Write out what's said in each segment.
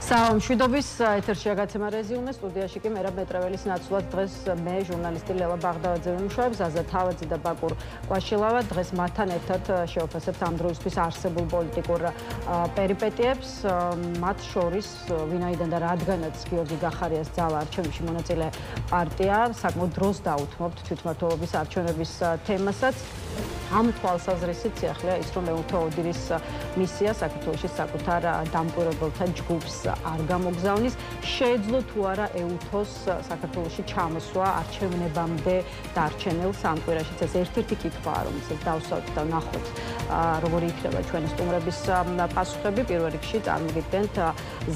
მშვიდობის ეთერში გაცემა რეზიუმე სტუდიაში კი მერაბ მეტრეველის ნაცვლად დღეს მე ჟურნალისტი ლელა ბაღდავაძე ვიმუშავებ ზაზა თავაძე და ბაკურ კვაშილავა დღეს მათთან ერთად შევფასებთ ამ დროისთვის არსებულ პოლიტიკურ პერიპეტიებს მათ შორის ვინაიდან და რადგანაც გიორგი გახარიას ძალა არჩევნებში მონაწილე პარტია საკმაოდ დროს დაუთმობთ თვითმმართველობის არჩევნების თემასაც ამ თვალსაზრისით ახლა ის რომ ეუთო ოდირის მისია საქართველოში საკუთარ დამკვირვებელთა ჯგუფს არ გამოგზავნის შეეძლო თუ არა ეუთოს საქართველოში ჩამოსვა არჩევნებამდე დარჩენილ სამკვირაშიც ეს ერთ-ერთი კითხვაა რომელსაც დავსვათ და ნახოთ როგორი იქნება ჩვენი სტუმრების პასუხები პირველ რიგში წარმოგიდგენთ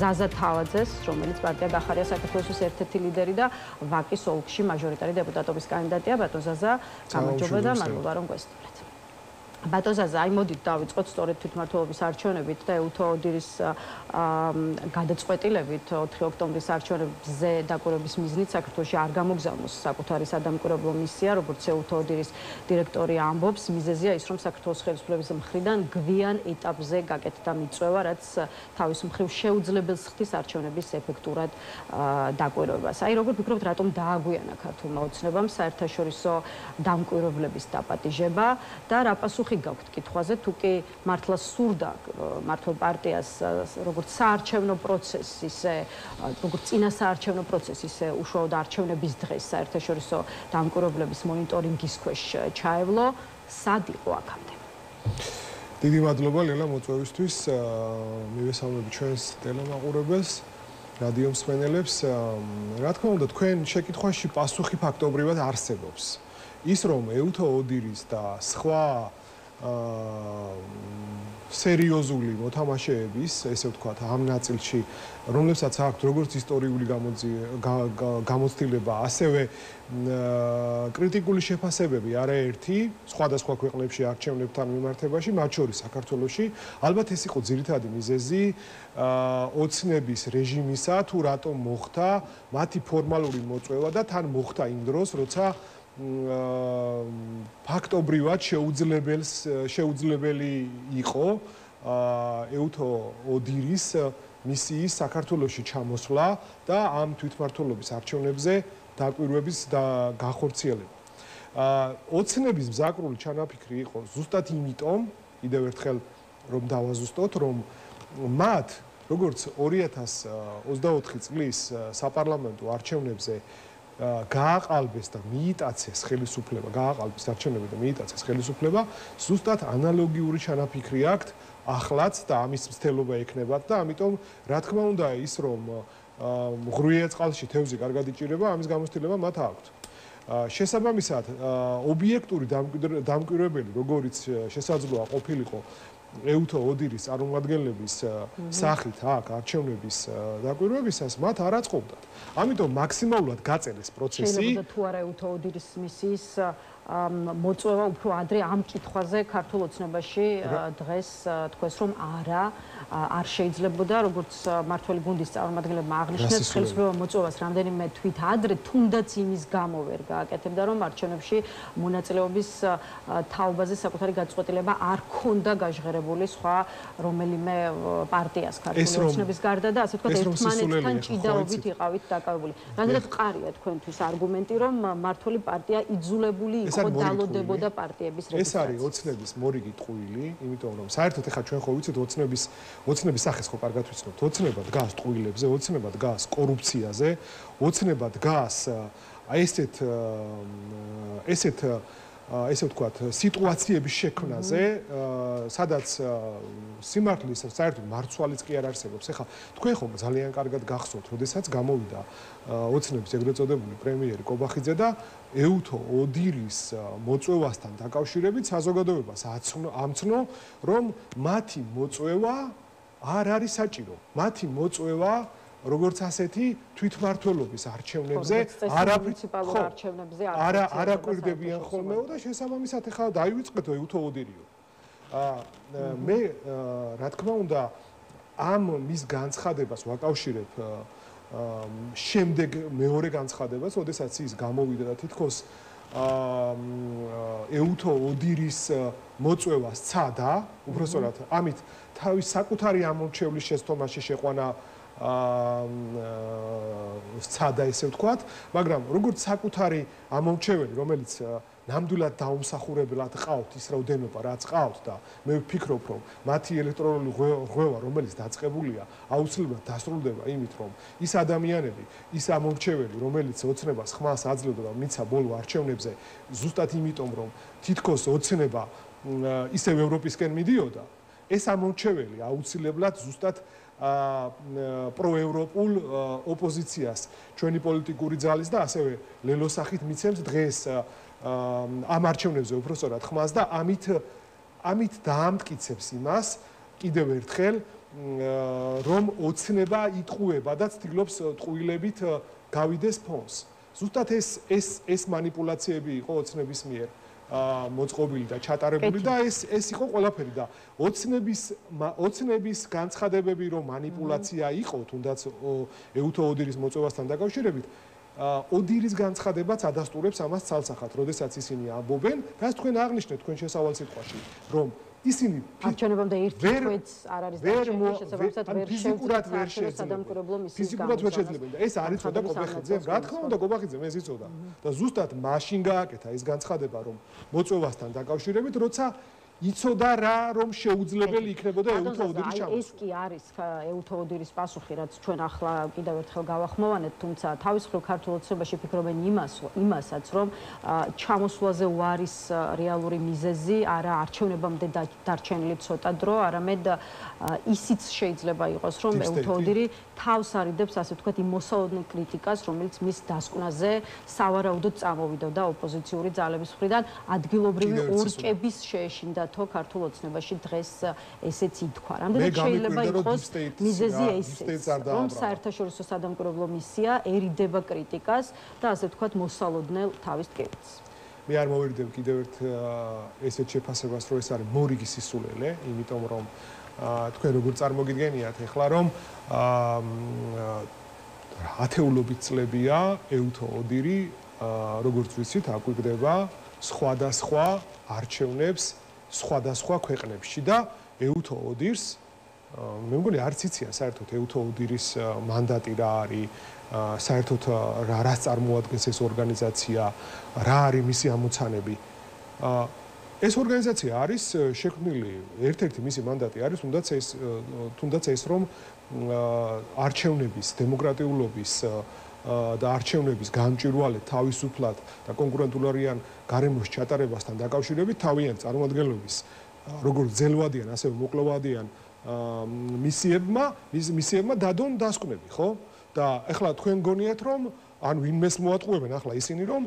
ზაზა თავაძეს რომელიც პარტია გახარია საქართველოს ერთ-ერთი ლიდერი და ვაკის ოლქში მაჟორიტარი დეპუტატობის კანდიდატია ბატონ ზაზა გამარჯობა და მადლობა რომ გვესწრეთ ბატონ ზაზა, აი მოდით დავიწყოთ სწორედ თვითმმართველობის არჩევნებით და ეუთო ოდირის გადაწყვეტილებით 4 ოქტომბრის არჩევნებზე დაკვირვების მიზნით საქართველოში არ გამოგზავნოს საკუთარი სადამკვირვებლო მისია, როგორც ეუთო ოდირის დირექტორი ამბობს, მიზეზია ის, რომ საქართველოს ხელისუფლების მხრიდან გვიან ეტაპზე გაკეთდა მიწვევა, რაც თავის მხრივ შეუძლებელს ხდის არჩევნების ეფექტურად დაკვირვებას. აი როგორ ფიქრობთ, რატომ დააგვიანა ქართულმა ოცნებამ საერთაშორისო დამკვირვებლების დაპატიჟება და რა პასუხი გაქვთ კითხვაზე თუ კი მართლა სურდა მართლ პარტიას როგორც საარჩევნო პროცესი ისე როგორც წინა საარჩევნო პროცესი ისე უშუალოდ არჩევნების დღეს საერთაშორისო დამკვირვებლების მონიტორინგის ქვეშ ჩაევლო სად იყო აქამდე დიდი მადლობა ლელა მოწვევისთვის მივესალმები ჩვენს ტელემაყურებელს რადიო მსმენელებს რა თქმა უნდა თქვენ შეკითხვაში პასუხი ფაქტობრივად არსებობს ის რომ ეუთო ოდირის და სხვა სერიოზული მოთამაშეების, ესე ვთქვათ, ამ ნაწილში, რომლებსაც აქვთ როგორც ისტორიული გამოცდილება, ასევე კრიტიკული შეფასებები არაერთი სხვადასხვა ქვეყნებში არჩევნებთან მიმართებაში, მათ შორის საქართველოში, ალბათ ეს იყო ძირითადი მიზეზი ოცნების რეჟიმისა, თუ რატომ მოხდა მათი ფორმალური მოწვევა და თან მოხდა იმ დროს, როცა ფაქტობრივად შეუძლებელი იყო ეუთო ოდირის მისიის საქართველოში ჩამოსვლა და ამ თვითმმართველობის არჩევნებზე დაკვირვების და გახორციელება. ოცნების მზაკრული ჩანაფიქრი იყო ზუსტად იმიტომ, კიდევ ერთხელ რომ დავაზუსტოთ, რომ მათ როგორც 2024 წლის საპარლამენტო არჩევნებზე გააყალბეს და მიიტაცეს ხელისუფლება, გააყალბეს არჩევნები და მიიტაცეს ხელისუფლება, ზუსტად ანალოგიური ჩანაფიქრი აქვთ ახლაც და ამის მცდელობა ექნებათ და ამიტომ რა თქმა უნდა ის რომ ღრუია წყალში თევზი კარგად იჭირება, ამის გამოცდილება მათ აქვთ. შესაბამისად, ობიექტური დამკვირვებელი, როგორიც შესაძლოა ყოფილიყო ეუთო ოდირის წარმომადგენლების სახით აქ არჩევნების დაკვირვებისას მათ არ აწყობდათ. ამიტომ მაქსიმალურად გაწერეს პროცესი. შეიძლება თუ არა ეუთო ოდირის მისიის მოწვევა უფრო ადრე ამ კითხვაზე ქართულ ოცნებაში დღეს თქვეს რომ არ შეიძლებოდა როგორც მართველი გუნდის წარმომადგენლებმა აღნიშნეს ხელისუფლება მოწვევას რამდენიმე თვით ადრე თუნდაც იმის გამო ვერ გააკეთებდა რომ არჩევნებში მონაწილეობის თაობაზე საკუთარი გადაწყვეტილება არ ქონდა გაჟღერებული სხვა რომელიმე პარტიას ქართული ოცნების გარდა და ასე ვთქვათ ერთმანეთთან ჭიდაობით იყავით დაკავებული. რამდენად მყარია თქვენთვის არგუმენტი რომ მართველი პარტია იძულებული იყო დალოდებოდა პარტიების რეგისტრაციას. ეს არის ოცნების მორიგი ტყუილი, იმიტომ რომ საერთოდ ეხლა ჩვენ ხო ვიცით ოცნების სახეს ხო კარგად ვიცნობთ. ოცნება დგას ტყუილებზე, ოცნება დგას კორუფციაზე, ოცნება დგას ესე ვთქვათ, სიტუაციების შექმნაზე, სადაც სიმართლის საერთოდ მარცვალიც კი არ არსებობს. ეხლა თქვენ ხომ ძალიან კარგად გახსოვთ, როდესაც გამოვიდა ოცნების ეგრეთ წოდებული პრემიერი კობახიძე და ეუთო ოდირის მოწვევასთან დაკავშირებით საზოგადოებას ამცნო, რომ მათი მოწვევა არ არის საჭირო. მათი მოწვევა როგორც ასეთი თვითმმართველობის არჩევნებზე არაკვირდებიან ხოლმეო და შესაბამისად ახლა დაივიწყეთ ეუთო ოდირიო. მე რა თქმა უნდა ამ მის განცხადებას ვაკავშირებ შემდეგ მეორე განცხადებას, ოდესაც ის გამოვიდა და თითქოს ეუთო ოდირის მოწვევა სცადა, უბრალოდ ამით თავის საკუთარი ამორჩევლის შესწომაში შეყვანა სცადა ესე ვთქვათ, მაგრამ როგორც საკუთარი ამომრჩეველი, რომელიც ნამდვილად დაუმსახურებლად ყავთ ის რაოდენობა, რაც ყავთ და მე ვფიქრობ, რომ მათი ელექტრონული ღვევა, რომელიც დაწყებულია, აუცილებლად დასრულდება იმით, რომ ის ადამიანები, ის ამომრჩეველი, რომელიც ოცნებას ხმას აძლევდა და მიცა ბოლო არჩევნებზე, ზუსტად იმიტომ, რომ თითქოს ოცნება ისევ ევროპისკენ მიდიოდა, ეს ამომრჩეველი აუცილებლად ზუსტად პროევროპულ ოპოზიციას ჩვენი პოლიტიკური ძალის და ასევე ლელოსახით მიცემს დღეს ამ არჩევნებზე უпростоრად ხმას და ამით დაამტკიცებს იმას კიდევ ერთხელ რომ ოცნება იტყუება და ცდილობს ტყუილებით გავიდეს ფონს. ზუსტად ეს манипуляციები იყო ოცნების მიერ მოწყობილი და ჩატარებული და ეს იყო ყველაფერი და ოცნების განცხადებები რომ манипуляცია იყო თუნდაც ეუთო ოდირის მოწვევასთან დაკავშირებით ოდირის განცხადებაც ადასტურებს ამას ცალსახად, როდესაც ისინი ამბობენ, რაც თქვენ აღნიშნეთ თქვენ შესავალ სიტყვაში, რომ ისინი არჩევნებამდე ერთ თვეც არ არის დარჩენილი, შესაბამისად ვერ შეუძლიათ სადამკვირვებლო მისიის ფიზიკურად ვერ შეძლებენ და ეს არ იცოდა კობახიძემ, რა თქმა უნდა კობახიძემ ეს იცოდა და ზუსტად მაშინ გააკეთა ეს განცხადება, რომ მოწვევასთან დაკავშირებით, როცა იცოდა რა რომ შეუძლებელი იქნებოდა ეუთო ოდირის ჩამოსვლა. ეს კი არის ეუთო ოდირის პასუხი, რაც ჩვენ ახლა კიდევ ერთხელ გავახმოვანეთ, თუმცა თავის მხრივ ქართულ ოცნებაში ფიქრობენ იმასაც, რომ ჩამოსვლაზე უარის რეალური მიზეზი არა არჩევნებამდე დარჩენილი ცოტა დრო, არამედ ისიც შეიძლება იყოს, რომ ეუთო ოდირი თავს არიდებს, ასე ვთქვათ, იმ მოსალოდნელ კრიტიკას, რომელიც მის დასკვნაზე სავარაუდოდ წამოვიდოდა ოპოზიციური ძალების მხრიდან, ადგილობრივი ორკების შეეშინდათო ქართულ ოცნებაში დღეს ესეც ითქვა. რამდენად შეიძლება იყოს მიზეზი ესეც, რომ საერთაშორისო სადამკვირვებლო მისია ერიდება კრიტიკას და ასე ვთქვათ, მოსალოდნელ თავის ტკივებს. მე არ მოვერიდებ კიდევ ერთ ესეთ შეფასებას, რომ ეს არის მორიგი სისულელე, იმიტომ რომ თქვენ როგორ წარმოგიდგენიათ ახლა რომ ათეულობით წლებია ეუთო ოდირი როგორც ვიცით აკვირდება სხვადასხვა არჩევნებს სხვადასხვა ქვეყნებში და ეუთო ოდირს მე მგონი არც იციან საერთოდ ეუთო ოდირის მანდატი რა არის საერთოდ რას წარმოადგენს ეს ორგანიზაცია რა არის მისი ამოცანები ეს ორგანიზაცია არის შექმნილი ერთ-ერთი მისი მანდატი არის თუნდაც ეს რომ არჩევნების დემოკრატიულობის და არჩევნების გამჭვირვალედ თავისუფლად და კონკურენტულარიან გარემოს ჩატარებასთან დაკავშირებით თავიანთ წარმომადგენლობის როგორც ძელვადიან ასევე მოკლევადიან მისიებმა დადონ დასკვნები ხო და ახლა თქვენ გონიათ რომ ან ვინმეს მოატყუებენ ახლა ისინი რომ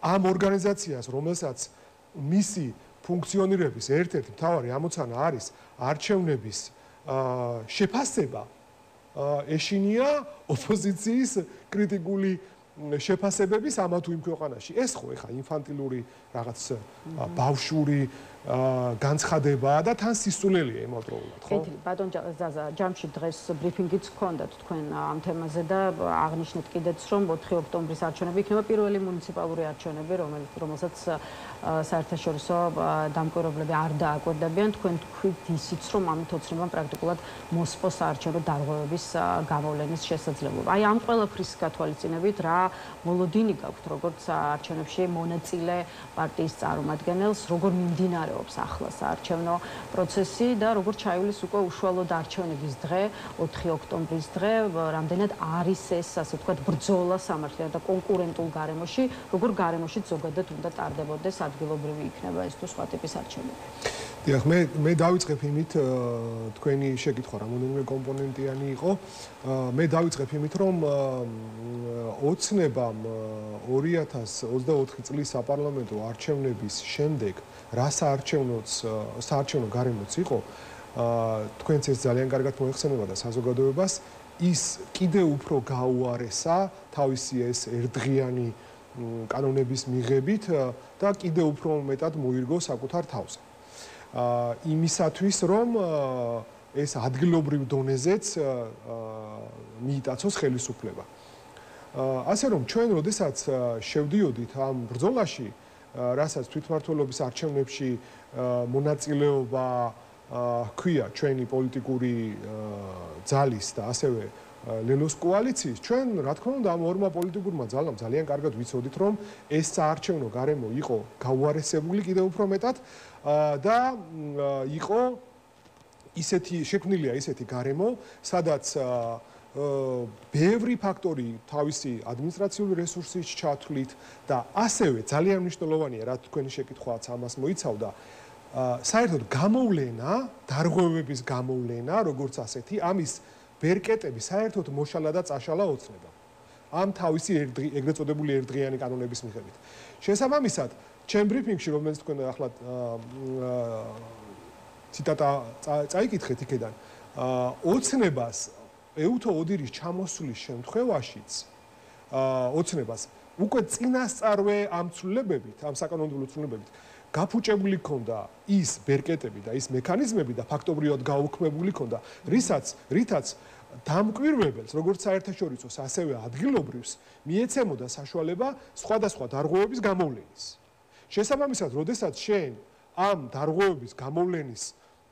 ამ ორგანიზაციას რომელსაც მისი ფუნქციონირების ერთ-ერთი მთავარი ამოცანა არის არჩევნების შეფასება ეშინია ოპოზიციის კრიტიკული შეფასებების ამა თუ იმ ქვეყანაში ეს ხო ეხა ინფანტილური რაღაც ბავშვური განცხადებაა და თან სისულელია იმავდროულად ხო? ბატონ ზაზა, ჯამში დღეს ბრიფინგიც გქონდათ თქვენ ამ თემაზე და აღნიშნეთ კიდეც რომ 4 ოქტომბრის არჩევნები იქნება პირველი მუნიციპალური არჩევნები, რომელსაც საერთაშორისო დამკვირვებლები არ დააკვირდებიან, თქვენ თქვით ისიც რომ ამით ოცნებამ პრაქტიკულად მოსპოს საარჩევნო დარღვევების გამოვლენის შესაძლებლობა. აი ამ ყველაფრის გათვალისწინებით რა მოლოდინი გაქვთ როგორც არჩევნებში მონაწილე პარტიის წარმომადგენელს, როგორ მიმდინარეობს ახლა საარჩევნო პროცესი და როგორ ჩაივლის უკვე უშუალოდ არჩევნების დღე, 4 ოქტომბრის დღე, რამდენად არის ეს, ასე ვთქვათ, ბრძოლა სამართლიან და კონკურენტულ გარემოში, როგორ გარემოშიც ზოგადად უნდა ტარდებოდეს ადგილობრივი იქნება ეს თუ სხვა ტიპის არჩევნები. დიახ, მე დავიწყებ იმით, თქვენი შეკითხვა რამოდენიმე კომპონენტიანი იყო. მე დავიწყებ იმით, რომ ოცნებამ 2024 წლის საპარლამენტო არჩევნების შემდეგ რა საარჩევნო გარემოც იყო, თქვენც ეს ძალიან კარგად მოეხსენება და საზოგადოებას ის კიდევ უფრო გაუარესა თავისი ეს ერთდღიანი კანონების მიღებით და კიდევ უფრო მეტად მოირგო საკუთარ თავზე. იმისათვის რომ ეს ადგილობრივ დონეზეც მიიტაცოს ხელისუფლება. ასე რომ ჩვენ როდესაც შევდიოდით ამ ბრძოლაში, რასაც თვითმმართველობის არჩევნებში მონაწილეობა ქვია ჩვენი პოლიტიკური ძალის და ასევე ლელოს კოალიციის ჩვენ რა თქმა უნდა ამ ორმა პოლიტიკურმა ძალამ ძალიან კარგად ვიცოდით რომ ეს საარჩევნო გარემო იყო გაუარესებული კიდევ უფრო მეტად და იყო შექმნილია ისეთი გარემო სადაც ბევრი ფაქტორი თავისი ადმინისტრაციული რესურსის ჩათვლით და ასევე ძალიან მნიშვნელოვანია რა თქვენი შეკითხვაც ამას მოიცავდა საერთოდ გამოვლენა დარღვევების გამოვლენა როგორც ასეთი ამის ბერკეტები საერთოდ მოშალა და წაშალა ოცნება. ამ თავისი ეგრეთ წოდებული ერთდღიანი კანონების მიხედვით. შესაბამისად, ჩემ ბრიფინგში, რომელიც თქვენ ახლა ციტატა წაიკითხეთ იქედან, ოცნებას ეუთო ოდირის ჩამოსვლის შემთხვევაშიც ოცნებას უკვე წინასწარვე ამ ცვლილებებით, ამ საკანონმდებლო ცვლილებებით გაფუჭებული ქონდა ის ბერკეტები და ის მექანიზმები და ფაქტობრივად გაუქმებული ქონდა, რითაც დამკვირვებელს, როგორც საერთაშორისოს, ასევე ადგილობრივს, მიეცემოდა საშუალება სხვადასხვა დარღვევების გამოვლენის. შესაბამისად, როდესაც შენ ამ დარღვევების გამოვლენის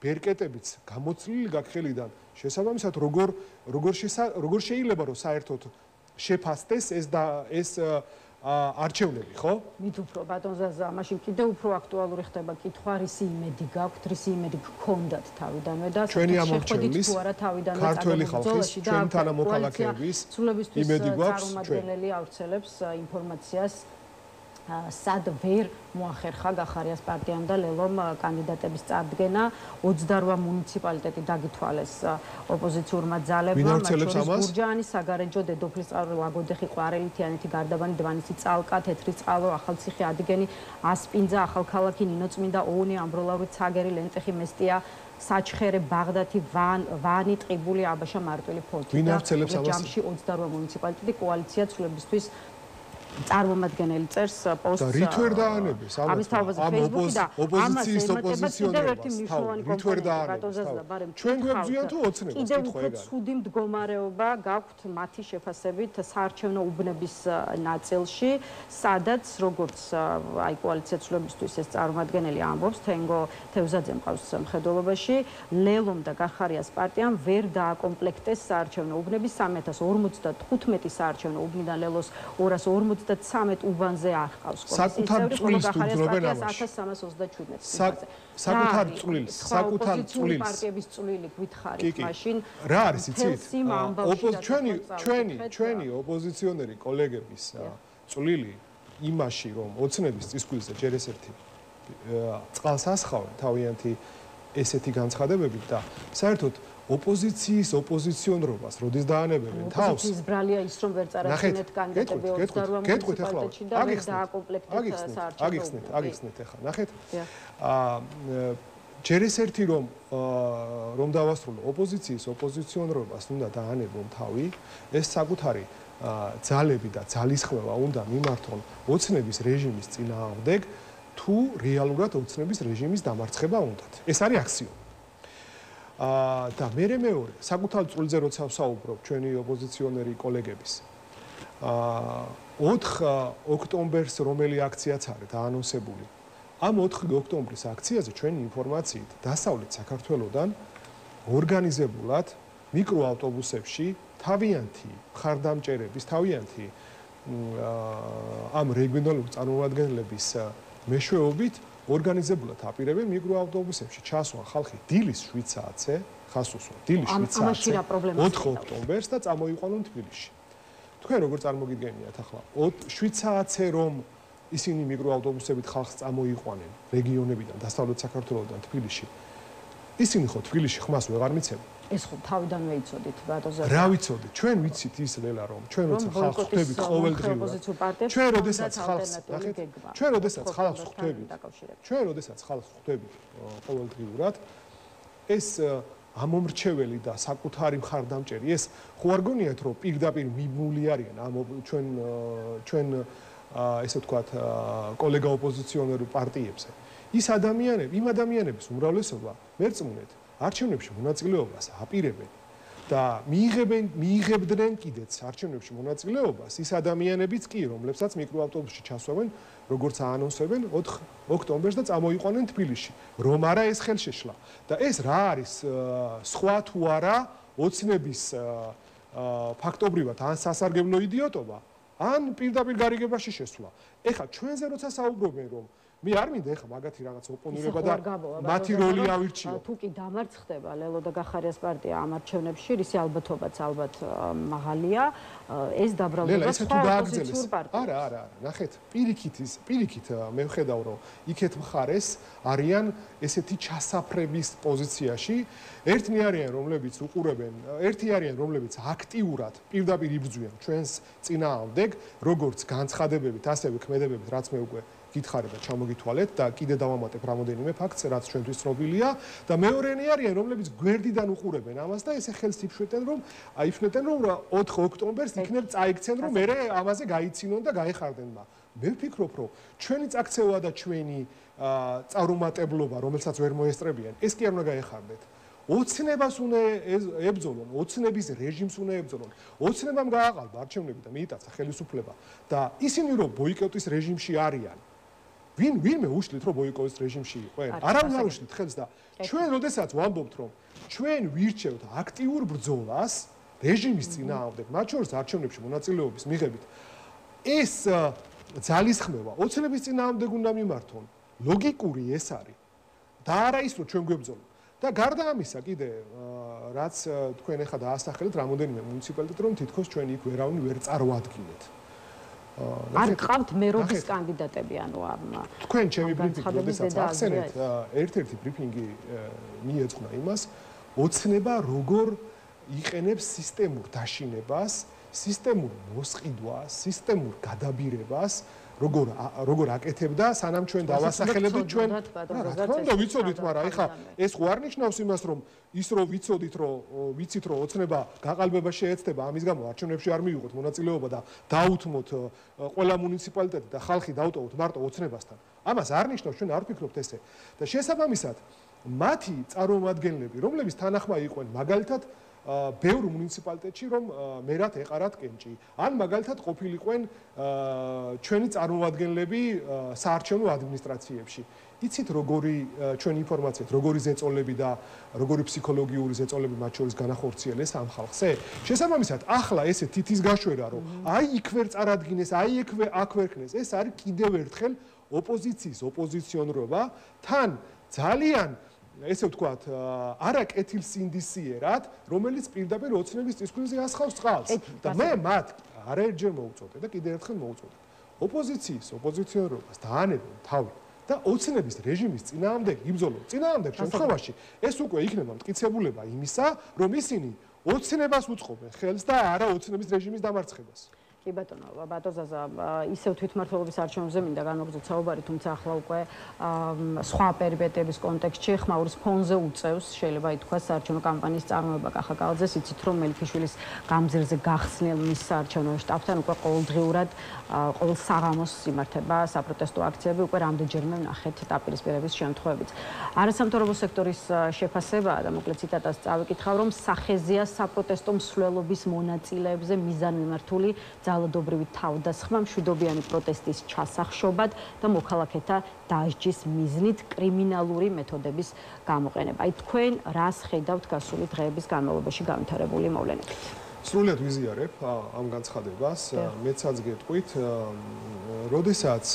ბერკეტებიც გამოცლილი გაქვს ხელიდან, შესაბამისად, როგორ შეიძლება რომ საერთოდ შეფასდეს ეს არჩევნები, ხო? მით უფრო ბატონ ზაზა, მაშინ კიდევ უფრო აქტუალური ხდება კითხვა, რისი იმედი გაქვთ, რისი იმედი გქონდათ თავიდანვე და ჩვენი ამორჩევლის ქართველი ხალხის, ჩვენი თანამოქალაქეების იმედი გვაქვს წარმომადგენელი ავრცელებს ინფორმაციას სად ვერ მოახერხა გახარიას პარტიამ და ლელომ კანდიდატების წარდგენა 28 მუნიციპალიტეტი დაგითვალეს ოპოზიციურმა ძალებმა გურჯაანი, საგარეჯო, დედოფლისწყარო, ლაგოდეხი, ყვარელი, თიანეთი, გარდაბანი, დვანისი, წალკა, თეთრიწყალო, ახალციხე, ადგენი, ასპინძა, ახალქალაქი, ნინოწმინდა, ოუნი, ამბროლავრი, ცაგერი, ლენტეხი, მესტია, საჩხერე, ბაღდათი, ვანი, ტყიბული, აბაშა, მარტვილი, ფოთი და ჯამში 28 მუნიციპალიტეტი კოალიცია ცვლილებისთვის წარმომადგენელი წერს პოსტს. და რით ვერ დაანებეს ამის თავაზე Facebook-ი და ოპოზიციის ოპოზიციონერებს რით ვერ დაანებეს. ჩვენ გვებძვიან თუ ოცნებას კიდევ უფრო ცუდი მდგომარეობა გაქვთ მათი შეფასებით საარჩევნო უბნების ნაწილში, სადაც როგორც აი კოალიცია ცვლილებისთვის ეს წარმომადგენელი ამბობს, თენგო თევზაძე მყავს მხედველობაში, ლელომ და გახარიას პარტიამ ვერ დააკომპლექტეს საარჩევნო უბნები 3055 საარჩევნო უბნიდან ლელოს 253 უბანზე არ ჰყავს საკუთარ წვლილს ვუძლებენ ამაში 1327 საკუთარ წვლილს პარტიების წვლილი გითხარით მაშინ რა არის იცით ჩვენი ოპოზიციონერი კოლეგების წვლილი იმაში რომ ოცნების წისქვილზე ჯერ ეს ერთი წყალს ასხავენ თავიანთი ესეთი განცხადებებით და საერთოდ ოპოზიციის ოპოზიციონრობას როდის დაანებებენ თავს ოპოზიციის ბრალია ის რომ ვერ წარადგინეთ კანდიდატები 28 მუნიციპალიტეტში და ვერ დააკომპლექტეთ საარჩევნო აგიხსნით ახლა ნახეთ ჯერ ეს ერთი რომ დავასრულო ოპოზიციის ოპოზიციონრობას უნდა დაანებონ თავი ეს საკუთარი ძალები და ძალისხმევა უნდა მიმართონ ოცნების რეჟიმის წინააღმდეგ თუ რეალურად ოცნების რეჟიმის დამარცხება უნდათ ეს არის აქსიომი და მეორე საკუთარ წულზე როცა ვსაუბრობ ჩვენი ოპოზიციონერი კოლეგების 4 ოქტომბერს რომელი აქციაც არის დაანონსებული ამ 4 ოქტომბრის აქციაზე ჩვენი ინფორმაციით დასავლეთ საქართველოსდან ორგანიზებულად მიკროავტობუსებში თავიანთი მხარდამჭერების თავიანთი ამ რეგიონალური წარმომადგენლების მეშვეობით ორგანიზებულად აპირებენ მიკროავტობუსებში ჩასვან ხალხი დილის 7 საათზე, ხას უსვა, დილის 7 საათზე 4 ოქტომბერს და წამოიყვანონ თბილისში. თქვენ როგორ წარმოგიდგენიათ ახლა 7 საათზე რომ ისინი მიკროავტობუსებით ხალხს წამოიყვანენ რეგიონებიდან, დასავლეთ საქართველოსდან თბილისში. ისინი ხო თბილისში ხმას ვეღარ მიცემენ. ეს ხო თავიდანვე იცოდით ბატონზე. რა ვიცოდით? ჩვენ ვიცით ის ლელა რომ ჩვენ როცა ხალხს ხვდებით ყოველდღიურად. ჩვენ როდესაც ხალხს ნახეთ, ჩვენ როდესაც ხალხს ხვდებით ყოველდღიურად ეს ამომრჩეველი და საკუთარი მხარდამჭერი ეს ხო არ გონიათ რომ პირდაპირ მიმული არიან ამ ჩვენ ესე ვთქვათ კოლეგა ოპოზიციონერ პარტიებზე. ის ადამიანები, იმ ადამიანების უმრავლესობა მერწმუნეთ არჩევნებში მონაწილეობას აპირებენ და მიიღებდნენ კიდეც არჩევნებში მონაწილეობას ის ადამიანებიც კი რომლებსაც მიკროავტობუსში ჩასვავენ როგორც აანონსებენ 4 ოქტომბერს და წამოიყვანენ თბილისში. რომ არა ეს ხელშეშლა და ეს რა არის სხვა თუ არა ოცნების ფაქტობრივად ან სასარგებლო იდიოტობა ან პირდაპირ გარიგებაში შესვლა. ეხლა ჩვენზე როცა საუბრობენ რომ მე არ მინდა ეხლა მაგათი რაღაც ოპონირება და მათი როლი ავირჩიო. თუ კი დამარცხდება ლელო და გახარიას პარტია ამ არჩევნებში, ისი ალბათობაც ალბათ მაღალია, ეს დაბრალდება სხვა ოპოზიციურ პარტიებს. არა, ნახეთ, პირიქით მე ვხედავ რომ იქეთ მხარეს არიან ესეთი ჩასაფრების პოზიციაში, ერთნი არიან რომლებიც უყურებენ, ერთი არიან რომლებიც აქტიურად პირდაპირ იბრძვიან ჩვენს წინააღმდეგ, როგორც განცხადებებით, ასევე ქმედებებით, რაც მე უკვე გითხარით და ჩამოგითვალეთ და კიდე დავამატებ რამოდენიმე ფაქტს, რაც ჩვენთვის ცნობილია და მეორენი არიან, რომლებიც გვერდიდან უყურებენ ამას და ესე ხელს იფშვეთენ, რომ 4 ოქტომბერს იქნებ წაიქცენ, რომ მე ამაზე გაიცინონ და გაეხარდენ. მე ვფიქრობ, რომ ჩვენი წაქცევა და ჩვენი წარუმატებლობა, რომელსაც ვერ მოესწრებიან, ეს კი არ უნდა გაეხარდეთ. ოცნებას უნდა ებრძოლონ, ოცნების რეჟიმს უნდა ებრძოლონ. ოცნებამ გააყალბა არჩევნები და მიიტაცა ხელისუფლება და ისინი რომ ბოიკოტის რეჟიმში არიან ვინმე უშლით რომ ბოიკოტის რეჟიმში იყვნენ? არავინ არ უშლით ხელს და ჩვენ როდესაც ვამბობთ რომ ჩვენ ვირჩევთ აქტიურ ბრძოლას რეჟიმის წინააღმდეგ, მათ შორის არჩევნებში მონაწილეობის მიღებით, ეს ძალისხმევა ოცნების წინააღმდეგ უნდა მიმართონ. ლოგიკური ეს არის. და არა ის რომ ჩვენ გვებრძოლოთ. და გარდა ამისა კიდე რაც თქვენ ახლა დაასახელეთ რამოდენიმე მუნიციპალიტეტი რომ თითქოს ჩვენ იქ ვერავინ ვერ წარვადგინეთ. არ ყავთ მერობის კანდიდატები, ანუ თქვენ ჩემი ბრიფინგი როდესაც ახსენეთ, ერთ-ერთი ბრიფინგი მიეძღვნა იმას, ოცნება როგორ იყენებს სისტემურ დაშინებას, სისტემურ მოსყიდვას, სისტემურ გადაბირებას, როგორ აკეთებდა, სანამ ჩვენ დავასახელებდით ჩვენ. რა თქმა უნდა, ვიცოდით, მაგრამ ეხლა ეს ხო არ ნიშნავს იმას, რომ ის რომ ვიცოდით, რომ ვიცით, რომ ოცნება გაყალბება შეეცდება, ამის გამო არჩევნებში არ მივიღოთ მონაწილეობა და დაუთმოთ ყველა მუნიციპალიტეტი და ხალხი დავტოვოთ მარტო ოცნებასთან. ამას არ ნიშნავს, ჩვენ არ ვფიქრობთ ესე. და შესაბამისად, მათი წარმომადგენლები, რომლებიც თანახმა იყვნენ, მაგალითად ბევრ მუნიციპალიტეტში რომ მერად ეყარათ კენჭი. ან მაგალითად ყოფილიყვენ ჩვენი წარმომადგენლები საარჩევნო ადმინისტრაციებში. იცით როგორი ჩვენი ინფორმაციით, როგორი ზეწოლები და როგორი ფსიქოლოგიური ზეწოლები მათ შორის განახორციელეს ამ ხალხზე. შესაბამისად, ახლა ესე თითის გაშვერა რომ აი იქ ვერ წარადგინეს, აი აქ ვერ ხნეს, ეს არის კიდევ ერთხელ ოპოზიციის ოპოზიციონრობა, თან ძალიან ესე ვთქვათ, არა კეთილსინდისიერად, რომელიც პირდაპირ ოცნების წისქვილზე ასხავს წყალს. და მე მათ არაერთჯერ მოუწოდე და კიდევ ერთხელ მოუწოდე. ოპოზიციის ოპოზიციონერობას დაანებონ თავი და ოცნების რეჟიმის წინააღმდეგ იბრძოლონ. წინააღმდეგ შემთხვევაში ეს უკვე იქნება მტკიცებულება იმისა, რომ ისინი ოცნებას უწყობენ ხელს და არა ოცნების რეჟიმის დამარცხებას. კი ბატონო, ბატონზაზა, ისევ თვითმმართველობის არჩევნებზე მინდა განვაგრძელოთ საუბარი, თუმცა ახლა უკვე სხვა პერიპეტიების კონტექსტში ხმაურის ფონზე უწევს, შეიძლება ითქვას საარჩევნო კამპანიის წარმოება კახაკალაძეს, იცით რომ მელიქიშვილის გამზირზე გახსნილ მის საარჩევნო შტაბთან უკვე ყოველდღიურად ყოველ საღამოს იმართება საპროტესტო აქციები, უკვე რამდენჯერმე ვნახეთ დაპირისპირების შემთხვევებიც. არასამთავრობო სექტორის შეფასება და მოკლედ ციტატას წავიკითხავ, რომ სახეზეა საპროტესტო მსვლელობის მონაწილეებზე მიზანმიმართული ძალადობრივი თავდასხმა, მშვიდობიანი პროტესტის ჩასახშობად და მოქალაქეთა დასჯის მიზნით კრიმინალური მეთოდების გამოყენება. აი თქვენ რას ხედავთ გასული დღეების განმავლობაში განვითარებული მოვლენებით? სრულად ვიზიარებ ამ განცხადებას, მეცაც გეტყვით, როდესაც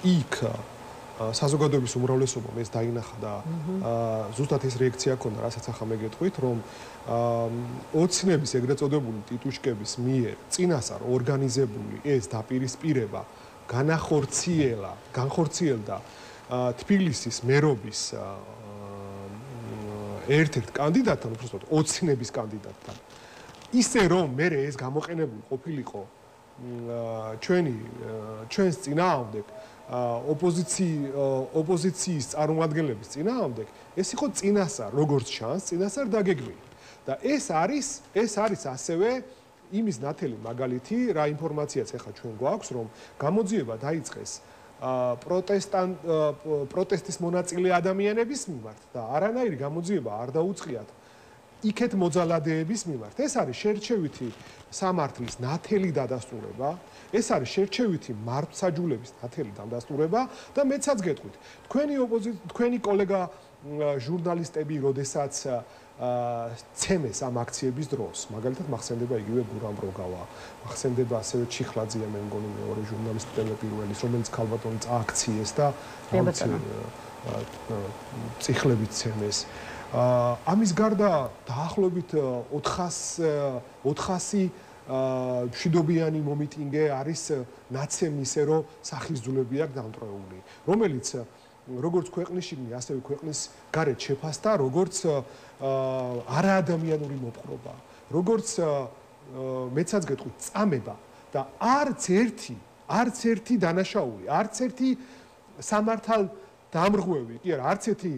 იქ საზოგადოების უმრავლესობამ ეს დაინახა და ზუსტად ეს რეაქცია ჰქონდა, რასაც ახლა მე გეტყვით, რომ ოცნების ეგრეთ წოდებული ტიტუშკების მიერ წინასწარ ორგანიზებული ეს დაპირისპირება განხორციელდა თბილისის მერობის ერთ-ერთ კანდიდატთან, უბრალოდ ოცნების კანდიდატთან. ისე რომ მე ეს გამოყენებული ყოფილიყო ჩვენს წინააღმდეგ ოპოზიციის წარმომადგენლების წინააღმდეგ, ეს იყო წინასწარ, როგორც ჩანს, წინასწარ დაგეგმილი. და ეს არის ასევე იმის ნათელი მაგალითი, რა ინფორმაციაც ახლა ჩვენ გვაქვს, რომ გამოძიება დაიწყეს პროტესტის მონაწილე ადამიანების მიმართ და არანაირი გამოძიება არ დაუწყიათ იქეთ მოძალადეების მიმართ. ეს არის შერჩევითი სამართლის ნათელი დადასტურება, ეს არის შერჩევითი მართლმსაჯულების ნათელი დადასტურება და მეცაც გეტყვით. თქვენი კოლეგა ჟურნალისტები, როდესაც ცემეს ამ აქციების დროს, მაგალითად მახსენდება იგივე გურამ როგავა, მახსენდება ასევე ჩიხლაძია, მე მგონი მეორე ჟურნალისტი პირველის, რომელიც ქალბატონი წააქციეს და წიხლებით ცემეს. ამის გარდა დაახლოებით 400 მშვიდობიანი მომიტინგე არის ნაცემ ისე რომ სახისძულები აქვს დამტვრეული, რომელიც როგორც ქვეყნის შიგნით, ასევე ქვეყნის გარეთ შეფასდა, როგორც არაადამიანური მოპყრობა, როგორც მეცაც გეტყვით, წამება და არც ერთი დანაშაული, არც ერთი სამართალ დამრღვევი, კი არა, არც ერთი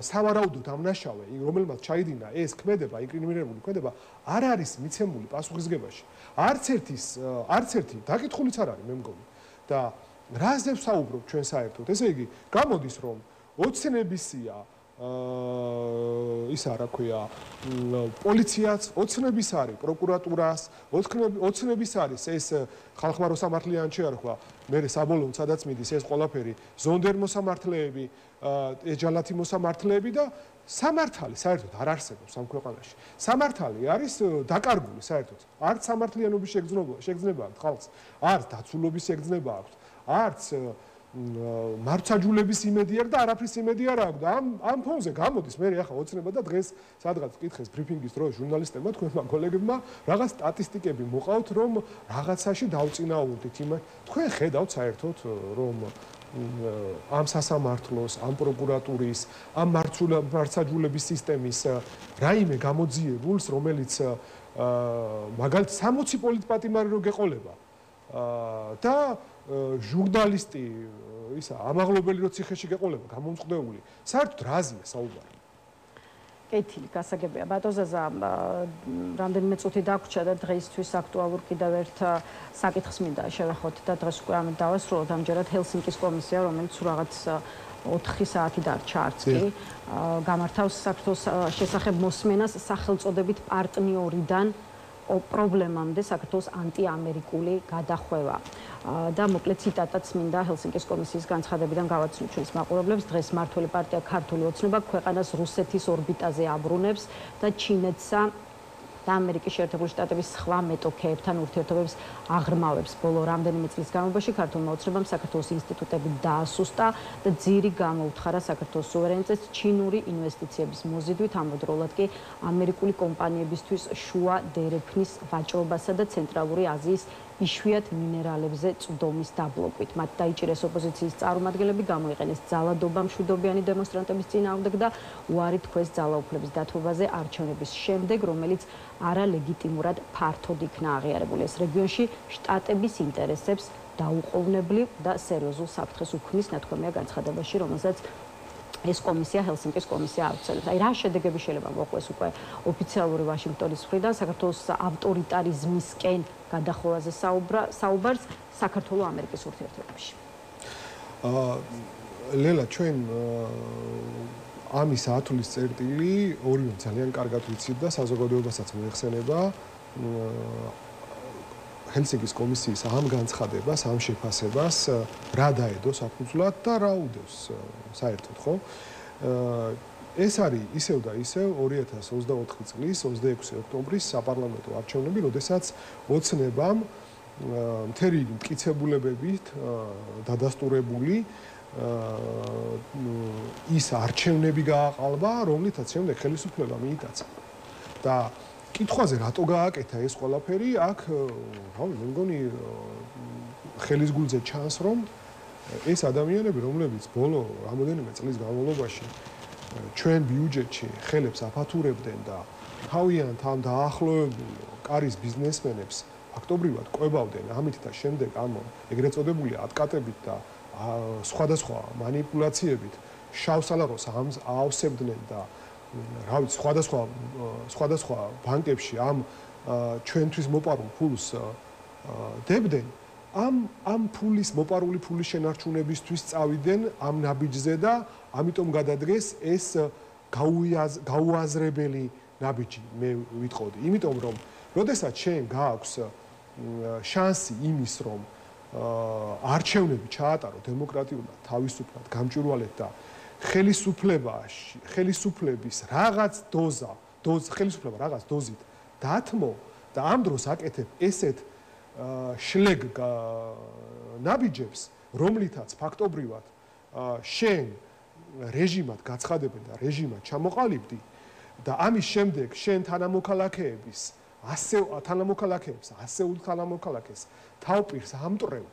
სავარაუდო დამნაშავე, რომელმაც ჩაიდინა ეს ქმედება, ინკრიმინირებული ქმედება, არ არის მიცემული პასუხისგებაში. არც ერთი დაკითხულიც არ არის, მე მგონი. და რაზე ვსაუბრობ ჩვენ საერთოდ? ესე იგი, გამოდის რომ ოცნებისია ისა რა ქვია, პოლიციაც, ოცნების არის პროკურატურას, ოცნების არის ეს ხალხმა რო სამართლიანი შეარქვა, მე საბოლოოდ სადაც მიდის ეს ყველაფერი, ზონდერ მოსამართლეები, ეჯალათი მოსამართლეები და სამართალი საერთოდ არ არსებობს ამ ქვეყანაში. სამართალი არის დაკარგული საერთოდ. არც სამართლიანობის შეგრძნება აქვს ხალხს, არც დაცულობის შეგრძნება აქვს, არც მართლმსაჯულების იმედი აქვს და არაფრის იმედი არ აქვს და ამ ფონზე გამოდის მე ახლა ოცნება და დღეს სადღაც კითხეს ბრიფინგის დროს ჟურნალისტებმა თქვენმა კოლეგებმა რაღაც სტატისტიკები მოყავთ რომ რაღაცაში დავწინაურდით იმას თქვენ ხედავთ საერთოდ რომ ამ სასამართლოს, ამ პროკურატურის, ამ მართლმსაჯულების სისტემის რაიმე გამოძიებულს, რომელიც მაგალითად 60 პოლიტპატიმარი რო გეყოლება და ჟურნალისტი ისა ამაღლობელი რო ციხეში გეყოლება გამომწყდეული, საერთოდ რაზეა საუბარი? კეთილი, გასაგებია. ბატონზაზა, რამდენიმე წუთი დაგვრჩა და დღეისთვის აქტუალურ კიდევ ერთ საკითხს მინდა შევეხოთ და დღეს უკვე ამით დავასრულოთ. ამჯერად ჰელსინკის კომისია, რომელიც რაღაც 4 საათი დარჩა არც კი, გამართავს საქართველოს შესახებ მოსმენას სახელწოდებით პარტნიორიდან პრობლემამდე საქართველოს ანტიამერიკული გადახვევა. და მოკლედ ციტატაც მინდა ჰელსინკის კომისიის განცხადებიდან გავაცნოთ ჩვენს მაყურებლებს. დღეს მმართველი პარტია ქართული ოცნება ქვეყანას რუსეთის ორბიტაზე აბრუნებს და ჩინეთსა და ამერიკის შეერთებული შტატების სხვა მეტოქეებთან ურთიერთობებს აღრმავებს. ბოლო რამდენიმე წლის განმავლობაში ქართულმა ოცნებამ საქართველოს ინსტიტუტები დაასუსტა და ძირი გამოუთხარა საქართველოს სუვერენიტეტს ჩინური ინვესტიციების მოზიდვით, ამავდროულად კი ამერიკული კომპანიებისთვის შუა დერეფნის ვაჭრობასა და ცენტრალური აზიის იშვიათ მინერალებზე წვდომის დაბლოკვით. მათ დაიჭირეს ოპოზიციის წარმომადგენლები, გამოიყენეს ძალადობა მშვიდობიანი დემონსტრანტების წინააღმდეგ და უარი თქვეს ძალაუფლების დათმობაზე არჩევნების შემდეგ, რომელიც არალეგიტიმურად ფართოდ იქნა აღიარებული. ეს რეგიონში შტატების ინტერესებს დაუყოვნებლივ და სერიოზულ საფრთხეს უქმნის, ნათქვამია განცხადებაში, რომელსაც ეს კომისია, ჰელსინკის კომისია ავრცელებს. აი რა შედეგები შეიძლება მოყვეს უკვე ოფიციალური ვაშინგტონის მხრიდან საქართველოს ავტორიტარიზმისკენ გადახოვაზე საუბარს საქართველო-ამერიკის ურთიერთობებში. ლელა, ჩვენ ამის ათulis წერტილი ორივე ძალიან კარგად ვიცით და საზოგადოებასაც მოეხსენება ჰელსინკის კომისიის ამ განცხადებას, ამ შეფასებას რა დაედო საფუძვლად და რა უდევს საერთოდ, ხო? ეს არის ისევ და ისევ 2024 წლის 26 ოქტომბრის საპარლამენტო არჩევნები, როდესაც ოცნებამ მთელი მტკიცებულებებით დადასტურებული ის არჩევნები გააყალბა, რომლითაც შემდეგ ხელისუფლება მიიტაცა. და კითხვაზე რატო გააკეთა ეს ყველაფერი, აქ რავი, მე მგონი ხელის გულზე ჩანს, რომ ეს ადამიანები, რომლებიც ბოლო რამოდენიმე წლის განმავლობაში ჩვენ ბიუჯეტში ხელებს აფათურებდნენ და თავიანთ ამ დაახლოებულ კარის ბიზნესმენებს ფაქტობრივად ყვებავდნენ ამით და შემდეგ ამ ეგრეთ წოდებული ატკატებით და სხვადასხვა манипуляციებით შავსალაროს აავსებდნენ და რა ვიცი სხვადასხვა ბანკებში ამ ჩვენთვის მოპარულ ფულს დებდნენ ამ ფულის მოპარული ფულის შენარჩუნებისთვის წავიდნენ ამ ნაბიჯზე და ამიტომ გადადგეს ეს გაუაზრებელი ნაბიჯი მე ვიტყოდი, იმიტომ რომ როდესაც შენ გააქვს შანსი იმის რომ არჩევნები ჩაატარო დემოკრატიულად, თავისუფლად, გამჭვირვალედ და ხელისუფლების რაღაც ხელისუფლება რაღაც დოზით დათმო და ამ დროს აკეთებ ესეთ შლეგ ნაბიჯებს, რომლითაც ფაქტობრივად შენ რეჟიმად გაცხადებენ და რეჟიმად ჩამოყალიბდი და ამის შემდეგ შენ თანამოქალაქეებს ასეულ თანამოქალაქეს თავპირს ამტრევ